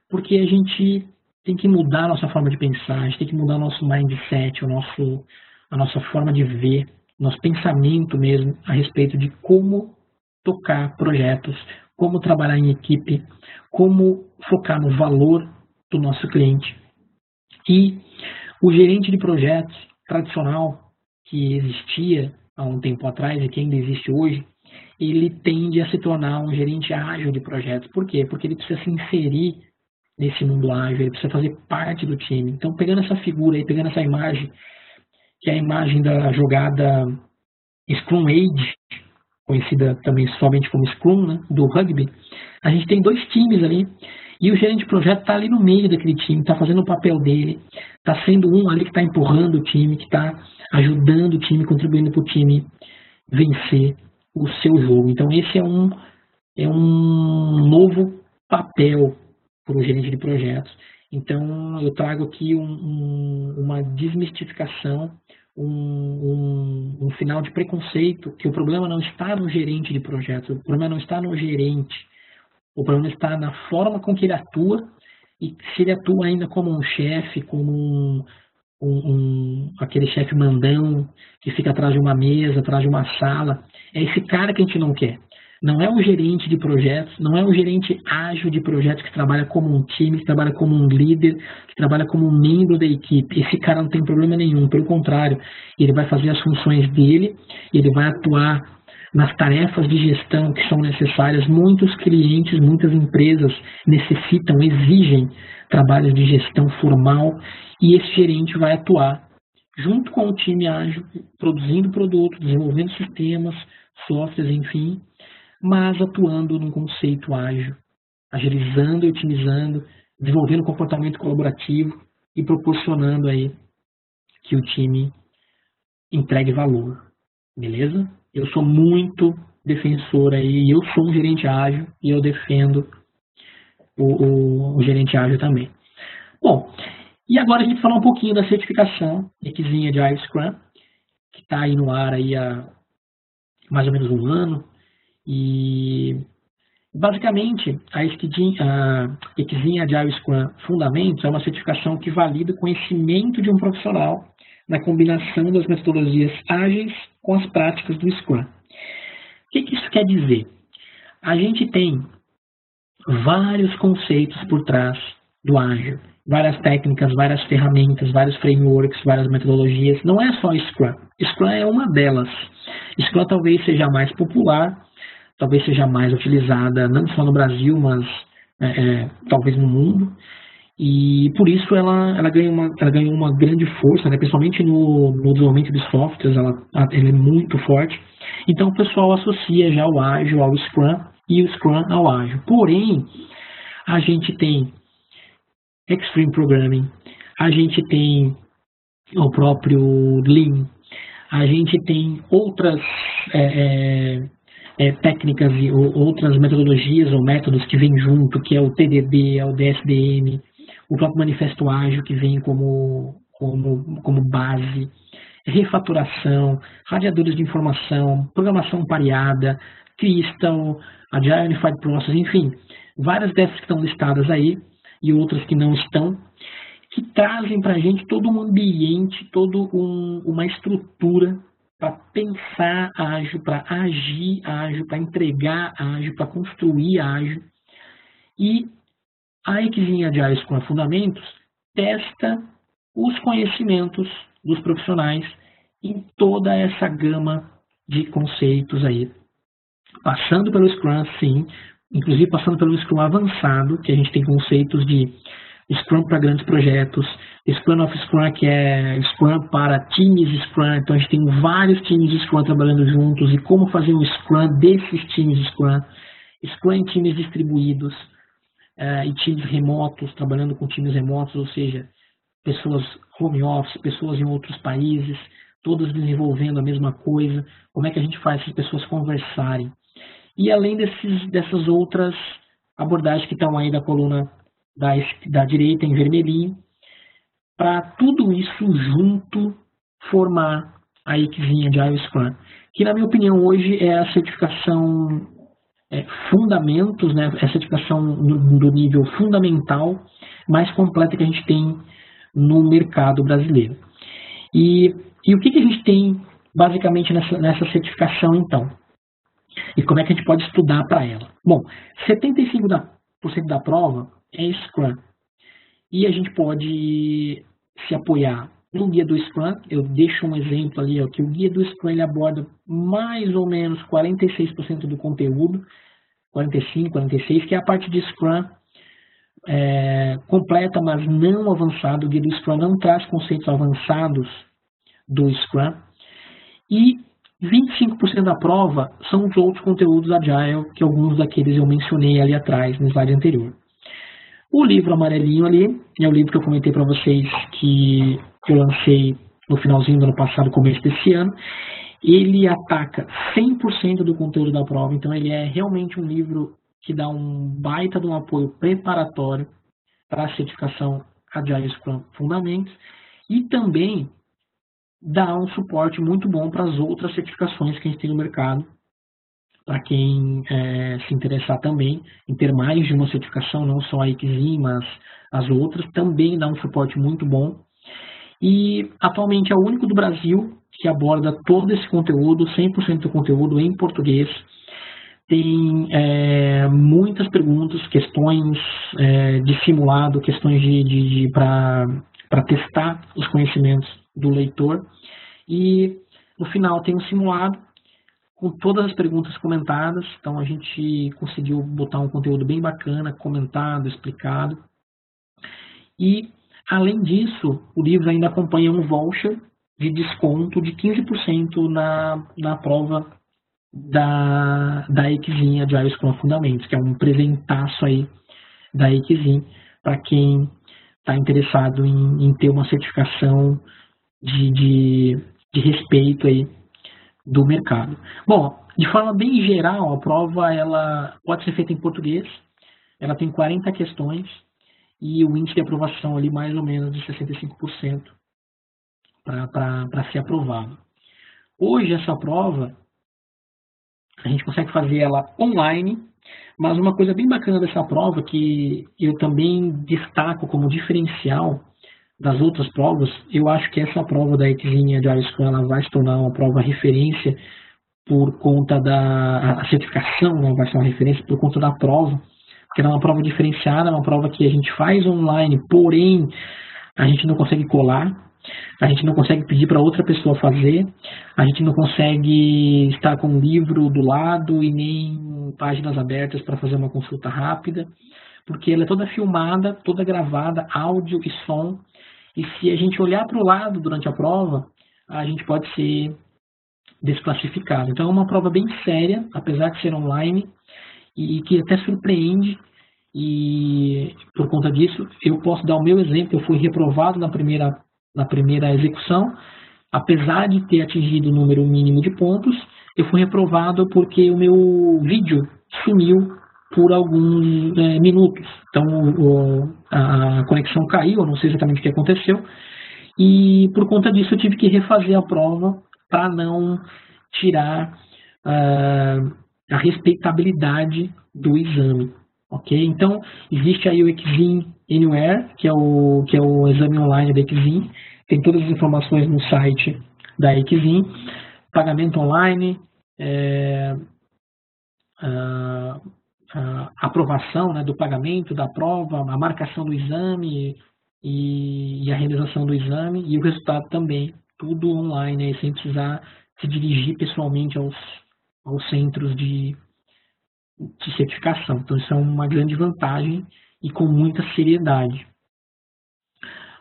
Porque a gente tem que mudar a nossa forma de pensar, a gente tem que mudar o nosso mindset, a nossa forma de ver, nosso pensamento mesmo a respeito de como tocar projetos, como trabalhar em equipe, como focar no valor do nosso cliente. E o gerente de projetos tradicional que existia há um tempo atrás e que ainda existe hoje, ele tende a se tornar um gerente ágil de projetos. Por quê? Porque ele precisa se inserir nesse mundo ágil, ele precisa fazer parte do time. Então, pegando essa figura aí, pegando essa imagem, que é a imagem da jogada Scrum Age, conhecida também somente como Scrum, né, do rugby, a gente tem 2 times ali, e o gerente de projeto está ali no meio daquele time, está fazendo o papel dele, está sendo um ali que está empurrando o time, que está ajudando o time, contribuindo para o time vencer o seu jogo. Então esse é um novo papel para o gerente de projetos. Então eu trago aqui uma desmistificação, um final de preconceito, que o problema não está no gerente de projetos, o problema não está no gerente, o problema está na forma com que ele atua, e se ele atua ainda como um chefe, como aquele chefe mandão que fica atrás de uma mesa, atrás de uma sala. É esse cara que a gente não quer. Não é o gerente de projetos, não é o gerente ágil de projetos que trabalha como um time, que trabalha como um líder, que trabalha como um membro da equipe. Esse cara não tem problema nenhum, pelo contrário, ele vai fazer as funções dele, ele vai atuar nas tarefas de gestão que são necessárias. Muitos clientes, muitas empresas necessitam, exigem trabalhos de gestão formal, e esse gerente vai atuar junto com o time ágil, produzindo produtos, desenvolvendo sistemas, softwares, enfim, mas atuando num conceito ágil, agilizando e otimizando, desenvolvendo comportamento colaborativo e proporcionando aí que o time entregue valor, beleza? Eu sou muito defensor aí, eu sou um gerente ágil e eu defendo o gerente ágil também. Bom, e agora a gente falar um pouquinho da certificação Equizinha de Agile Scrum, que está aí no ar aí há mais ou menos um ano, e basicamente a Equizinha de Agile Scrum Fundamentos é uma certificação que valida o conhecimento de um profissional na combinação das metodologias ágeis com as práticas do Scrum. O que isso quer dizer? A gente tem vários conceitos por trás do ágil, várias técnicas, várias ferramentas, vários frameworks, várias metodologias. Não é só Scrum. Scrum é uma delas. Scrum talvez seja a mais popular, talvez seja mais utilizada não só no Brasil, mas talvez no mundo. E por isso ela ganha uma grande força, né? Principalmente no desenvolvimento de softwares, ela é muito forte. Então o pessoal associa já o ágil ao Scrum e o Scrum ao ágil. Porém, a gente tem Extreme Programming, a gente tem o próprio Lean, a gente tem outras técnicas e outras metodologias ou métodos que vêm junto, que é o TDD, é o DSDM, o próprio Manifesto Ágil que vem como base, refaturação, radiadores de informação, programação pareada, Crystal, Agile Unified Process, enfim, várias dessas que estão listadas aí e outras que não estão, que trazem para a gente todo um ambiente, toda uma estrutura para pensar ágil, para agir ágil, para entregar ágil, para construir ágil. E a Equizinha de Agile Scrum Fundamentos testa os conhecimentos dos profissionais em toda essa gama de conceitos aí. Passando pelo Scrum, sim, inclusive passando pelo Scrum avançado, que a gente tem conceitos de Scrum para grandes projetos, Scrum of Scrum, que é Scrum para times Scrum. Então a gente tem vários times de Scrum trabalhando juntos e como fazer um Scrum desses times de Scrum, Scrum em times distribuídos, e times remotos, trabalhando com times remotos, ou seja, pessoas home office, pessoas em outros países, todas desenvolvendo a mesma coisa, como é que a gente faz essas pessoas conversarem. E além dessas outras abordagens que estão aí da coluna da direita em vermelhinho, para tudo isso junto formar a equipezinha de Agile Scrum, que na minha opinião hoje é a certificação fundamentos, né, a certificação do nível fundamental mais completa que a gente tem no mercado brasileiro. E o que a gente tem basicamente nessa certificação então? E como é que a gente pode estudar para ela? Bom, 75% da prova é Scrum. E a gente pode se apoiar no guia do Scrum. Eu deixo um exemplo ali, ó, que o guia do Scrum ele aborda mais ou menos 46% do conteúdo, 45%, 46%, que é a parte de Scrum completa, mas não avançada. O guia do Scrum não traz conceitos avançados do Scrum. E 25% da prova são os outros conteúdos Agile, que alguns daqueles eu mencionei ali atrás, no slide anterior. O livro amarelinho ali é o livro que eu comentei para vocês que eu lancei no finalzinho do ano passado, começo desse ano. Ele ataca 100% do conteúdo da prova, então ele é realmente um livro que dá um baita de um apoio preparatório para a certificação Agile Scrum Fundamentos e também dá um suporte muito bom para as outras certificações que a gente tem no mercado, para quem se interessar também em ter mais de uma certificação, não só a ICSIM, mas as outras, também dá um suporte muito bom. E atualmente é o único do Brasil que aborda todo esse conteúdo, 100% do conteúdo em português. Tem muitas perguntas, questões de simulado, questões para testar os conhecimentos do leitor. E no final tem um simulado com todas as perguntas comentadas. Então a gente conseguiu botar um conteúdo bem bacana, comentado, explicado. E além disso, o livro ainda acompanha um voucher de desconto de 15% na prova da EICSIM de Agile Scrum Fundamentos, que é um presentaço aí da EICSIM para quem está interessado em ter uma certificação de respeito aí do mercado. Bom, de forma bem geral, a prova ela pode ser feita em português, ela tem 40 questões e o índice de aprovação ali mais ou menos de 65% para ser aprovado. Hoje essa prova a gente consegue fazer ela online, mas uma coisa bem bacana dessa prova que eu também destaco como diferencial das outras provas, eu acho que essa prova da EICSIM de Agile Scrum ela vai se tornar uma prova referência por conta a certificação, né, vai ser uma referência por conta da prova, porque ela é uma prova diferenciada, é uma prova que a gente faz online, porém a gente não consegue colar, a gente não consegue pedir para outra pessoa fazer, a gente não consegue estar com um livro do lado e nem páginas abertas para fazer uma consulta rápida, porque ela é toda filmada, toda gravada, áudio e som, e se a gente olhar para o lado durante a prova, a gente pode ser desclassificado. Então é uma prova bem séria, apesar de ser online, e que até surpreende, e por conta disso eu posso dar o meu exemplo. Eu fui reprovado na primeira execução, apesar de ter atingido o número mínimo de pontos, eu fui reprovado porque o meu vídeo sumiu por alguns minutos. Então a conexão caiu, eu não sei exatamente o que aconteceu, e por conta disso eu tive que refazer a prova para não tirar a respeitabilidade do exame. Ok? Então, existe aí o EICSIM Anywhere, que é o exame online da EICSIM. Tem todas as informações no site da EICSIM. Pagamento online, a aprovação, né, do pagamento da prova, a marcação do exame e a realização do exame, e o resultado também, tudo online, sem precisar se dirigir pessoalmente aos centros de certificação. Então isso é uma grande vantagem e com muita seriedade.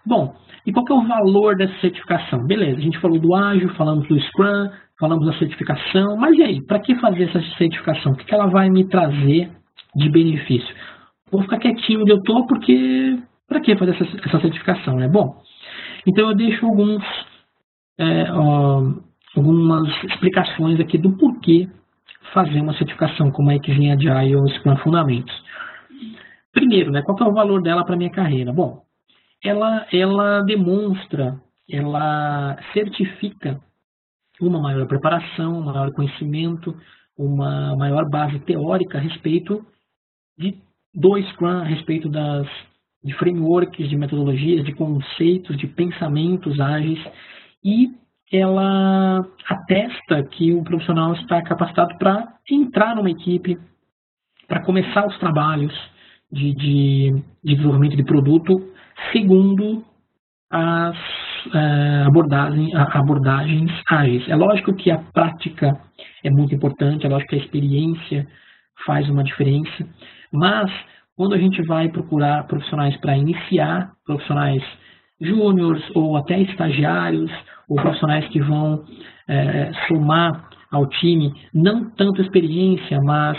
Bom, e qual que é o valor dessa certificação? Beleza, a gente falou do ágil, falamos do Scrum, falamos da certificação, mas e aí, para que fazer essa certificação? O que ela vai me trazer de benefício? Vou ficar quietinho onde eu estou, porque para que fazer essa certificação, né? Bom, então eu deixo algumas explicações aqui do porquê fazer uma certificação como a EICSIM Agile Scrum Fundamentos. primeiro, né, qual que é o valor dela para a minha carreira? Bom, ela demonstra, ela certifica uma maior preparação, um maior conhecimento, uma maior base teórica a respeito do Scrum, a respeito de frameworks, de metodologias, de conceitos, de pensamentos ágeis, e ela atesta que o profissional está capacitado para entrar numa equipe, para começar os trabalhos de desenvolvimento de produto segundo as abordagens ágeis. É lógico que a prática é muito importante, é lógico que a experiência faz uma diferença, mas quando a gente vai procurar profissionais para iniciar, profissionais júniores ou até estagiários, ou profissionais que vão somar ao time não tanto experiência, mas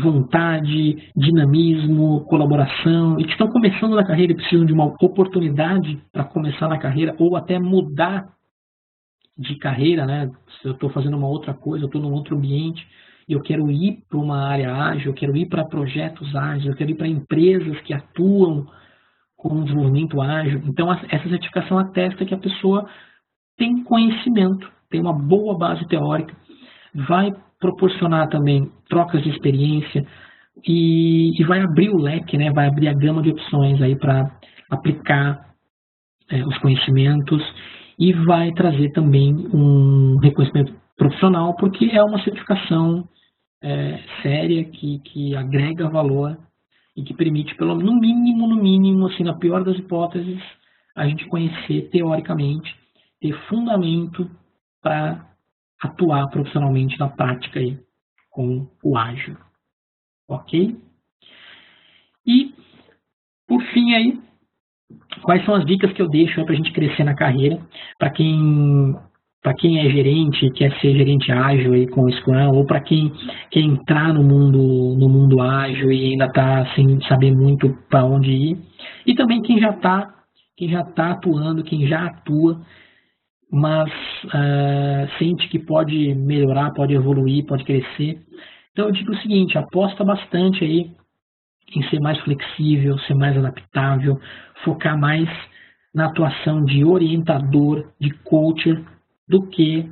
vontade, dinamismo, colaboração, e que estão começando na carreira e precisam de uma oportunidade para começar na carreira ou até mudar de carreira, né? Se eu estou fazendo uma outra coisa, eu estou num outro ambiente e eu quero ir para uma área ágil, eu quero ir para projetos ágeis, eu quero ir para empresas que atuam com desenvolvimento ágil. Então, essa certificação atesta que a pessoa tem conhecimento, tem uma boa base teórica, vai proporcionar também trocas de experiência e vai abrir o leque, né? Vai abrir a gama de opções aí para aplicar os conhecimentos e vai trazer também um reconhecimento profissional, porque é uma certificação séria que agrega valor e que permite, no mínimo, assim, na pior das hipóteses, a gente conhecer teoricamente, ter fundamento para atuar profissionalmente na prática aí, com o ágil. Ok? E, por fim aí, quais são as dicas que eu deixo para a gente crescer na carreira, para quem é gerente, quer ser gerente ágil aí com o Scrum, ou para quem quer entrar no mundo ágil e ainda está sem saber muito para onde ir, e também quem já está atuando, quem já atua, mas sente que pode melhorar, pode evoluir, pode crescer. Então eu digo o seguinte, aposta bastante aí em ser mais flexível, ser mais adaptável, focar mais na atuação de orientador, de coacher, do que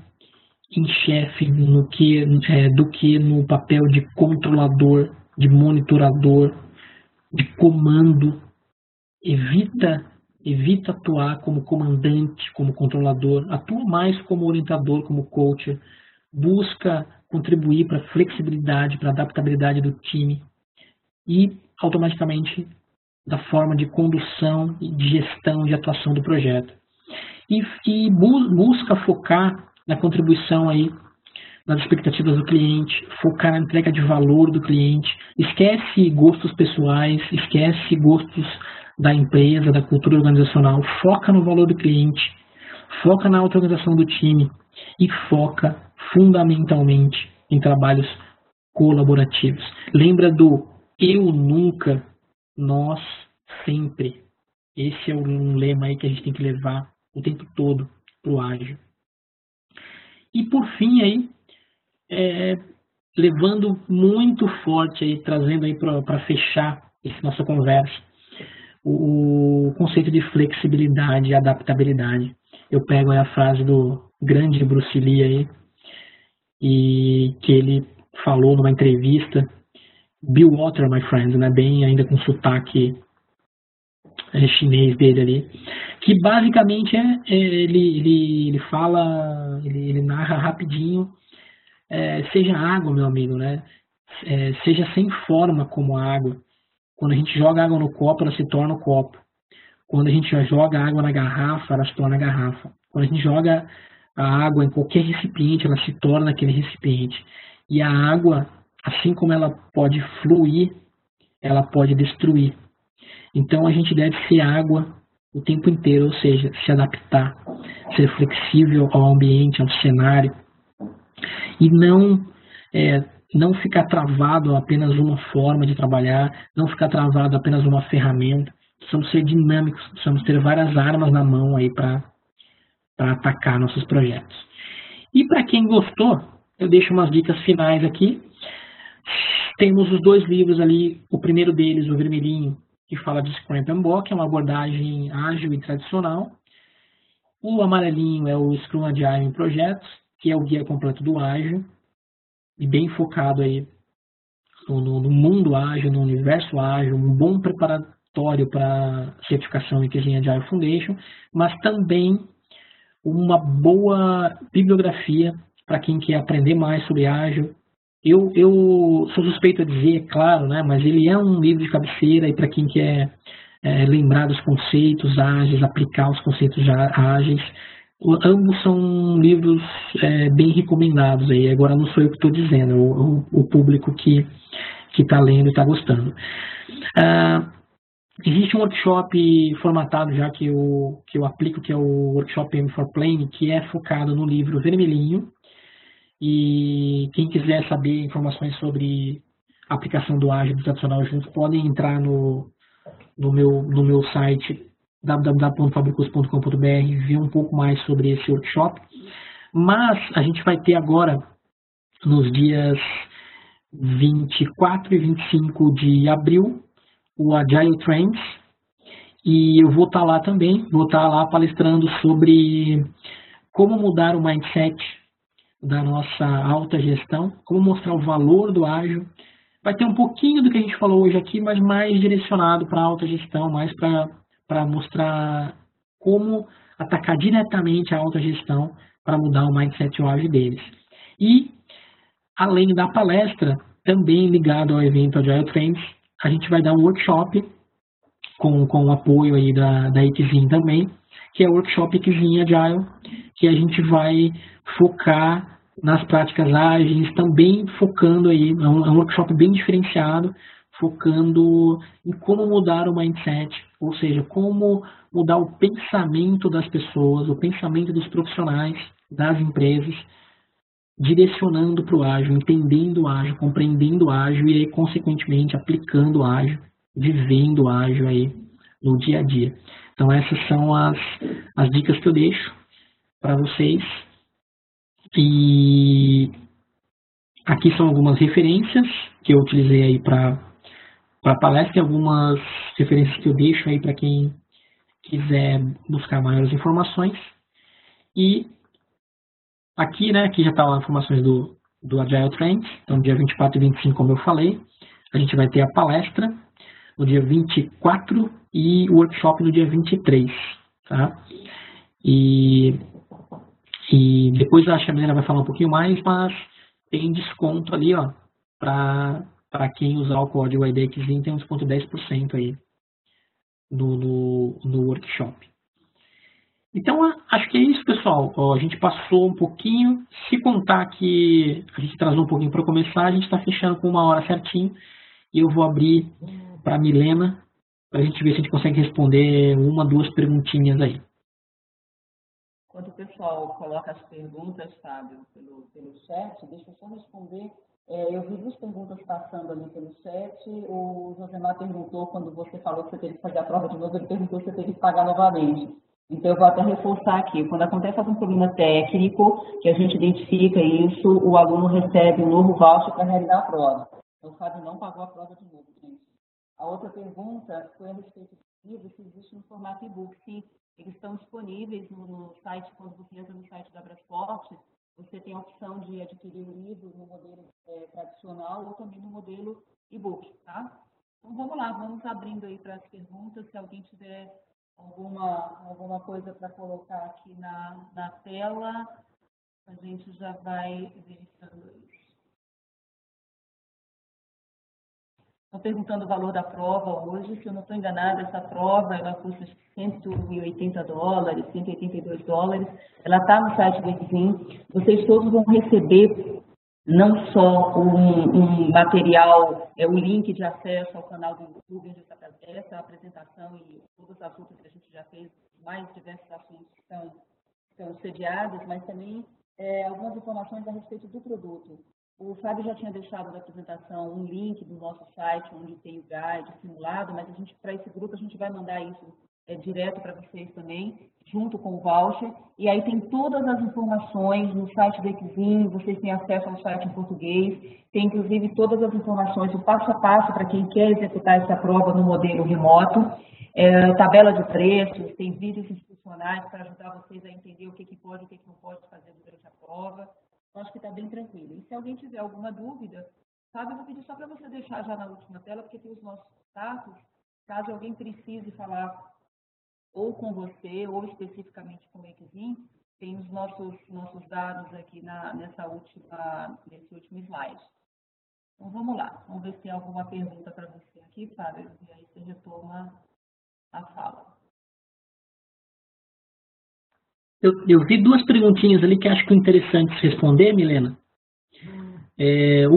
em chefe, do que no papel de controlador, de monitorador, de comando. Evita atuar como comandante, como controlador, atua mais como orientador, como coacher, busca contribuir para a flexibilidade, para a adaptabilidade do time e automaticamente da forma de condução, de gestão, de atuação do projeto. E busca focar na contribuição aí nas expectativas do cliente, focar na entrega de valor do cliente, esquece gostos pessoais, esquece gostos da empresa, da cultura organizacional, foca no valor do cliente, foca na auto-organização do time e foca fundamentalmente em trabalhos colaborativos. Lembra do eu nunca, nós sempre. Esse é um lema aí que a gente tem que levar o tempo todo para o ágil. E por fim aí, levando muito forte aí, trazendo aí para fechar essa nossa conversa, o conceito de flexibilidade e adaptabilidade. Eu pego aí a frase do grande Bruce Lee aí, e que ele falou numa entrevista, Be Water, my friend, né, bem ainda com sotaque chinês dele ali, que basicamente ele fala, ele narra rapidinho, seja água, meu amigo, né, seja sem forma como a água. Quando a gente joga água no copo, ela se torna o copo. Quando a gente joga água na garrafa, ela se torna a garrafa. Quando a gente joga a água em qualquer recipiente, ela se torna aquele recipiente. E a água, assim como ela pode fluir, ela pode destruir. Então a gente deve ser água o tempo inteiro, ou seja, se adaptar, ser flexível ao ambiente, ao cenário, e não ficar travado a apenas uma forma de trabalhar, não ficar travado a apenas uma ferramenta. Precisamos ser dinâmicos, precisamos ter várias armas na mão aí para atacar nossos projetos. E para quem gostou, eu deixo umas dicas finais aqui. temos os dois livros ali, o primeiro deles, o vermelhinho, que fala de Scrum PMBOK, que é uma abordagem ágil e tradicional. O amarelinho é o Scrum Agile em Projetos, que é o guia completo do ágil, e bem focado aí no mundo ágil, no universo ágil, um bom preparatório para certificação em Cozinha Agile Foundation, mas também uma boa bibliografia para quem quer aprender mais sobre ágil. Eu sou suspeito a dizer, é claro, né, mas ele é um livro de cabeceira e para quem quer lembrar dos conceitos ágeis, aplicar os conceitos ágeis. Ambos são livros bem recomendados aí. Agora não sou eu que estou dizendo, o público que está lendo e está gostando. Existe um workshop formatado já que eu aplico, que é o Workshop M for Plane, que é focado no livro vermelhinho. E quem quiser saber informações sobre a aplicação do ágil do tradicional junto, podem entrar no meu site www.fabricus.com.br e ver um pouco mais sobre esse workshop. Mas a gente vai ter agora, nos dias 24 e 25 de abril, o Agile Trends, e eu vou estar lá também, vou estar lá palestrando sobre como mudar o mindset da nossa alta gestão, como mostrar o valor do ágil. Vai ter um pouquinho do que a gente falou hoje aqui, mas mais direcionado para a alta gestão, mais para mostrar como atacar diretamente a alta gestão para mudar o mindset ágil deles. E, além da palestra, também ligado ao evento Agile Trends, a gente vai dar um workshop com o apoio aí da Xing também, que é o workshop Xing Agile, que a gente vai focar nas práticas ágeis, também focando aí, é um workshop bem diferenciado, focando em como mudar o mindset, ou seja, como mudar o pensamento das pessoas, o pensamento dos profissionais, das empresas, direcionando para o ágil, entendendo o ágil, compreendendo o ágil e aí, consequentemente, aplicando o ágil, vivendo o ágil aí no dia a dia. Então, essas são as dicas que eu deixo para vocês. E aqui são algumas referências que eu utilizei aí para a palestra e algumas referências que eu deixo aí para quem quiser buscar maiores informações. E aqui, né, aqui já estão as informações do Agile Trends. Então, dia 24 e 25, como eu falei, a gente vai ter a palestra no dia 24 e o workshop no dia 23, tá? E depois a Chamilena vai falar um pouquinho mais, mas tem desconto ali, ó, para quem usar o código IDXIN, tem um desconto de 10% aí no workshop. Então, acho que é isso, pessoal. Ó, a gente passou um pouquinho. Se contar que a gente atrasou um pouquinho para começar, a gente está fechando com 1 hora certinho. E eu vou abrir para a Milena, para a gente ver se a gente consegue responder 1, 2 perguntinhas aí. Enquanto o pessoal coloca as perguntas, Fábio, pelo chat, deixa eu só responder. Eu vi 2 perguntas passando ali pelo chat. O Josemar perguntou, quando você falou que você teve que fazer a prova de novo, ele perguntou se você teve que pagar novamente. Então, eu vou até reforçar aqui. Quando acontece algum problema técnico, que a gente identifica isso, o aluno recebe um novo voucher para realizar a prova. Então, o Fábio não pagou a prova de novo, gente. A outra pergunta foi a respeito do livro, se existe no formato e-book. Sim, eles estão disponíveis no site, quando você entra no site da Brasport, você tem a opção de adquirir o livro no modelo tradicional ou também no modelo e-book, tá? Então, vamos lá, vamos abrindo aí para as perguntas. Se alguém tiver alguma coisa para colocar aqui na tela, a gente já vai verificando isso. Estão perguntando o valor da prova hoje. Se eu não estou enganada, essa prova ela custa $180, $182. Ela está no site do Xing. Vocês todos vão receber não só um material, o link de acesso ao canal do YouTube, onde essa apresentação e todas as outras que a gente já fez, mais diversos assuntos que estão sediados, mas também algumas informações a respeito do produto. O Fábio já tinha deixado na apresentação um link do nosso site, onde tem o guide simulado, mas para esse grupo a gente vai mandar isso direto para vocês também. junto com o voucher, e aí tem todas as informações no site do Exim, vocês têm acesso ao site em português, tem inclusive todas as informações, o passo a passo para quem quer executar essa prova no modelo remoto, tabela de preços, tem vídeos institucionais para ajudar vocês a entender o que pode e o que não pode fazer durante a prova. Eu acho que está bem tranquilo. E se alguém tiver alguma dúvida, sabe, eu vou pedir só para você deixar já na última tela, porque tem os nossos contatos, caso alguém precise falar ou com você, ou especificamente com o Exim, tem os nossos dados aqui nesse último slide. Então, vamos lá. Vamos ver se tem alguma pergunta para você aqui, Fábio, e aí você retoma a fala. Eu vi duas perguntinhas ali que acho que é interessante responder, Milena. Deixa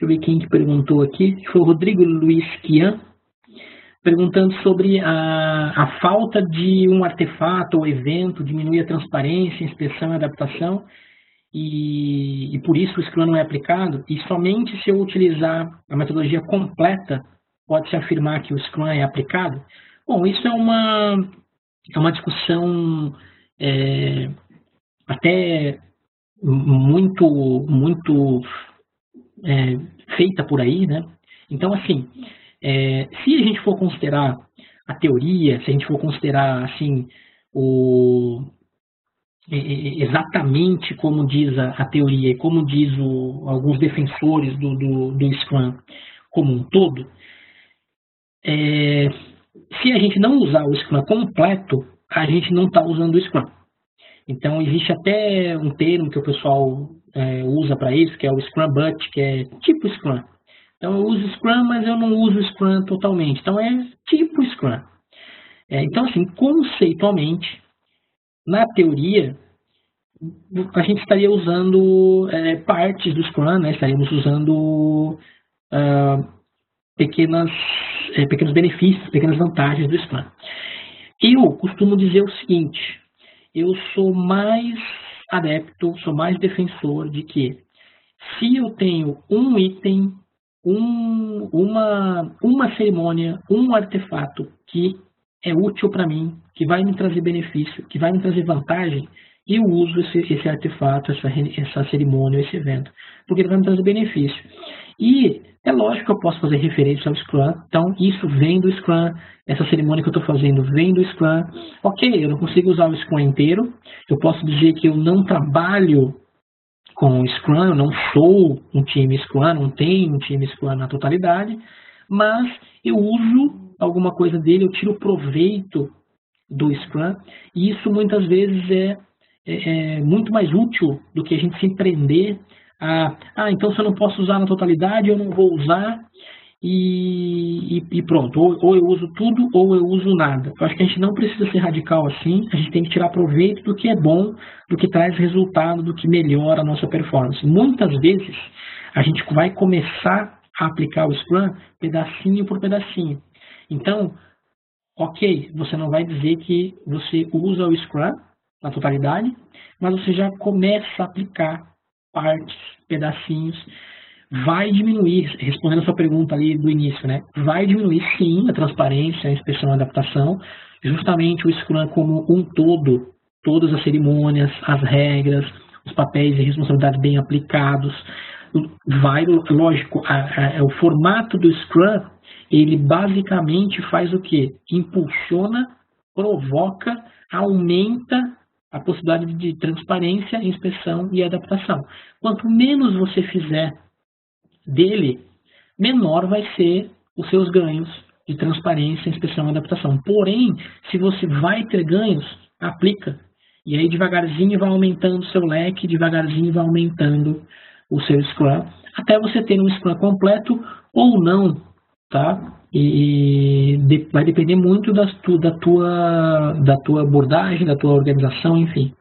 eu ver quem que perguntou aqui. Foi o Rodrigo Luiz Kian, perguntando sobre a falta de um artefato ou evento, diminuir a transparência, inspeção e adaptação, e por isso o Scrum não é aplicado, e somente se eu utilizar a metodologia completa, pode-se afirmar que o Scrum é aplicado. Bom, isso é uma discussão até muito feita por aí, né? Então, assim, se a gente for considerar a teoria, se a gente for considerar assim exatamente como diz a teoria e como diz alguns defensores do Scrum como um todo, se a gente não usar o Scrum completo, a gente não está usando o Scrum. Então, existe até um termo que o pessoal usa para isso, que é o Scrum But, que é tipo Scrum. Então, eu uso Scrum, mas eu não uso Scrum totalmente. Então, é tipo Scrum. Então, assim, conceitualmente, na teoria, a gente estaria usando partes do Scrum, né? Estaríamos usando pequenos benefícios, pequenas vantagens do Scrum. Eu costumo dizer o seguinte, eu sou mais adepto, sou mais defensor de que se eu tenho um item, uma cerimônia, um artefato que é útil para mim, que vai me trazer benefício, que vai me trazer vantagem, eu uso esse artefato, essa cerimônia, esse evento, porque ele vai me trazer benefício. E é lógico que eu posso fazer referência ao Scrum, então isso vem do Scrum, essa cerimônia que eu estou fazendo vem do Scrum. Ok, eu não consigo usar o Scrum inteiro, eu posso dizer que eu não trabalho com o Scrum, eu não sou um time Scrum, não tenho um time Scrum na totalidade, mas eu uso alguma coisa dele, eu tiro proveito do Scrum, e isso muitas vezes é muito mais útil do que a gente se prender então se eu não posso usar na totalidade, eu não vou usar e pronto, ou eu uso tudo ou eu uso nada. Eu acho que a gente não precisa ser radical assim, a gente tem que tirar proveito do que é bom, do que traz resultado, do que melhora a nossa performance. Muitas vezes a gente vai começar a aplicar o Scrum pedacinho por pedacinho. Então, ok, você não vai dizer que você usa o Scrum na totalidade, mas você já começa a aplicar partes, pedacinhos, vai diminuir, respondendo a sua pergunta ali do início, né? Vai diminuir sim a transparência, a inspeção e a adaptação, justamente o Scrum como um todo, todas as cerimônias, as regras, os papéis e responsabilidades bem aplicados, lógico, o formato do Scrum, ele basicamente faz o quê? Impulsiona, provoca, aumenta a possibilidade de transparência, inspeção e adaptação. Quanto menos você fizer dele, menor vai ser os seus ganhos de transparência, inspeção e adaptação. Porém, se você vai ter ganhos, aplica. E aí devagarzinho vai aumentando o seu leque, devagarzinho vai aumentando o seu Scrum, até você ter um Scrum completo ou não, tá? E vai depender muito da tua abordagem, da tua organização, enfim.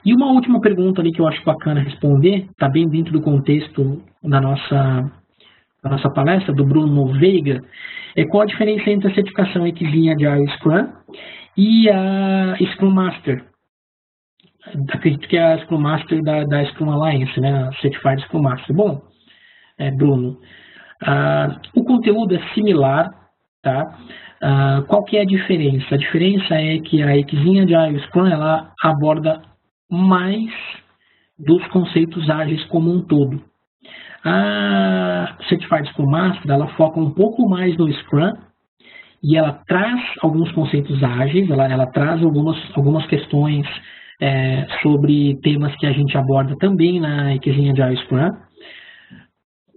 E uma última pergunta ali que eu acho bacana responder, está bem dentro do contexto da nossa palestra, do Bruno Veiga, é qual a diferença entre a certificação Exim Agile Scrum e a Scrum Master. Acredito que é a Scrum Master da Scrum Alliance, né? A Certified Scrum Master. Bom, Bruno, o conteúdo é similar, tá? Qual que é a diferença? A diferença é que a Exim Agile Scrum, ela aborda mais dos conceitos ágeis como um todo. A Certified Scrum Master, ela foca um pouco mais no Scrum e ela traz alguns conceitos ágeis, ela traz algumas questões sobre temas que a gente aborda também na Exim Agile Scrum,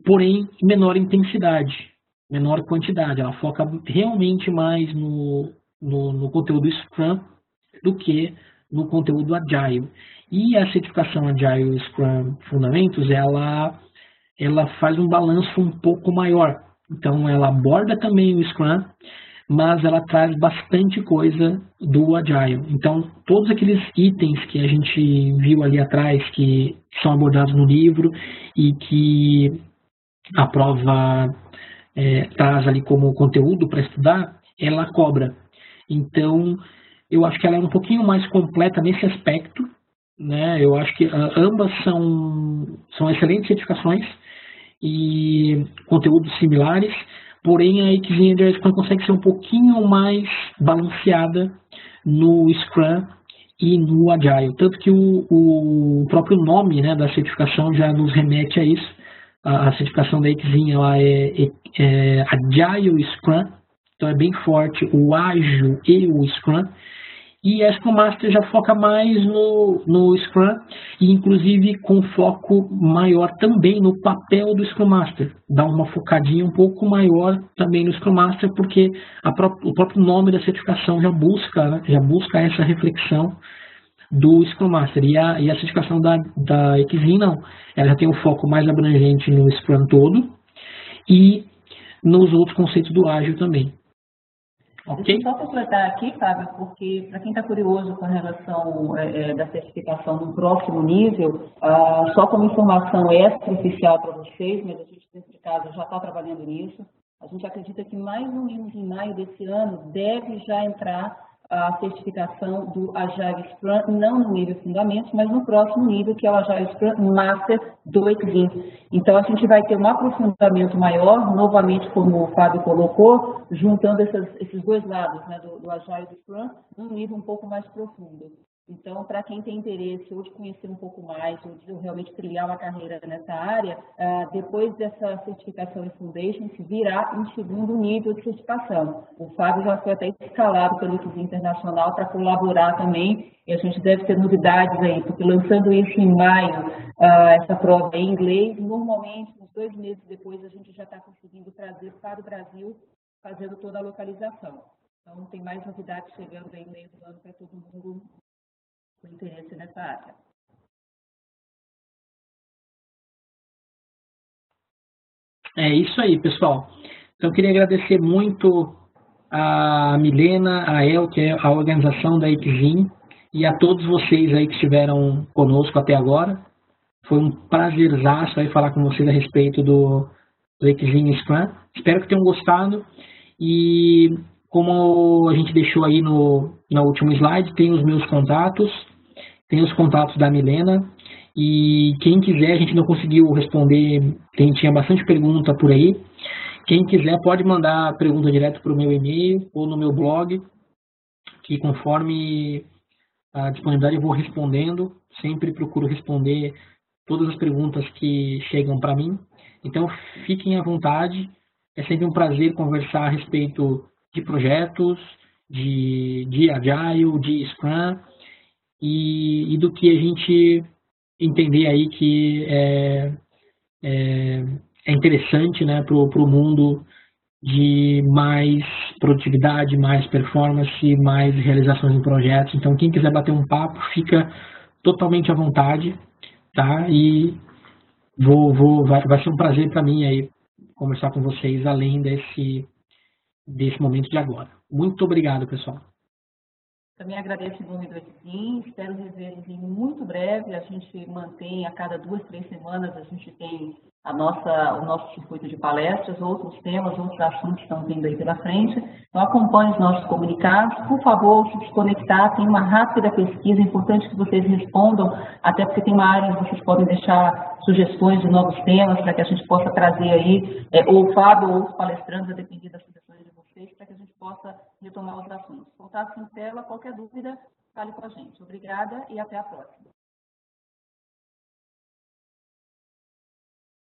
porém em menor intensidade, menor quantidade. Ela foca realmente mais no conteúdo Scrum do que no conteúdo Agile. E a certificação Agile Scrum Fundamentos, ela faz um balanço um pouco maior. Então, ela aborda também o Scrum, mas ela traz bastante coisa do Agile. Então, todos aqueles itens que a gente viu ali atrás, que são abordados no livro e que a prova traz ali como conteúdo para estudar, ela cobra. Então, eu acho que ela é um pouquinho mais completa nesse aspecto, né? Eu acho que ambas são excelentes certificações e conteúdos similares, porém a Exim Agile Scrum consegue ser um pouquinho mais balanceada no Scrum e no Agile, tanto que o próprio nome, né, da certificação já nos remete a isso. A certificação da Exim, ela é Agile Scrum, então é bem forte o ágil e o Scrum. E a Scrum Master já foca mais no Scrum, e inclusive com foco maior também no papel do Scrum Master. Dá uma focadinha um pouco maior também no Scrum Master, porque o próprio nome da certificação já busca essa reflexão do Scrum Master. E a certificação da Exim, não. Ela já tem um foco mais abrangente no Scrum todo e nos outros conceitos do ágil também. Okay. Deixa eu só completar aqui, Fábio, porque para quem está curioso com a relação da certificação no próximo nível, só como informação extraoficial para vocês, mas a gente, nesse caso, já está trabalhando nisso. A gente acredita que mais ou menos em maio desse ano deve já entrar a certificação do Agile Scrum, não no nível Fundamentos, mas no próximo nível, que é o Agile Scrum Master do Exim. Então, a gente vai ter um aprofundamento maior, novamente, como o Fábio colocou, juntando esses dois lados, né, do Agile e do Scrum, num nível um pouco mais profundo. Então, para quem tem interesse ou de conhecer um pouco mais, ou de realmente trilhar uma carreira nessa área, depois dessa certificação em Foundations, virá um segundo nível de certificação. O Fábio já foi até escalado pelo Exim Internacional para colaborar também, e a gente deve ter novidades aí, porque lançando isso em maio, essa prova em inglês, normalmente, uns 2 meses depois, a gente já está conseguindo trazer para o Brasil, fazendo toda a localização. Então, tem mais novidades chegando aí no meio do ano para todo mundo com interesse nessa área. É isso aí, pessoal. Então, eu queria agradecer muito a Milena, a El, que é a organização da Exim, e a todos vocês aí que estiveram conosco até agora. Foi um prazerzaço aí falar com vocês a respeito do Exim Scrum. Espero que tenham gostado. E como a gente deixou aí no último slide, tem os meus contatos. Tem os contatos da Milena, e quem quiser, a gente não conseguiu responder, tinha bastante pergunta por aí. Quem quiser pode mandar a pergunta direto para o meu e-mail ou no meu blog, que conforme a disponibilidade eu vou respondendo, sempre procuro responder todas as perguntas que chegam para mim. Então fiquem à vontade, é sempre um prazer conversar a respeito de projetos, de Agile, de Scrum, e do que a gente entender aí que é interessante, né, para o mundo de mais produtividade, mais performance, mais realizações em projetos. Então, quem quiser bater um papo, fica totalmente à vontade, tá? E vai ser um prazer para mim aí conversar com vocês além desse momento de agora. Muito obrigado, pessoal. Também agradeço em nome do Exim, espero revê-los em muito breve. A gente mantém a cada 2, 3 semanas, a gente tem o nosso circuito de palestras, outros temas, outros assuntos estão vindo aí pela frente. Então acompanhe os nossos comunicados. Por favor, se desconectar, tem uma rápida pesquisa, é importante que vocês respondam, até porque tem uma área onde vocês podem deixar sugestões de novos temas para que a gente possa trazer aí, ou o Fábio ou os palestrantes, a depender das sugestões de vocês, para possa retomar os assuntos. Contato em tela, qualquer dúvida, fale com a gente. Obrigada e até a próxima.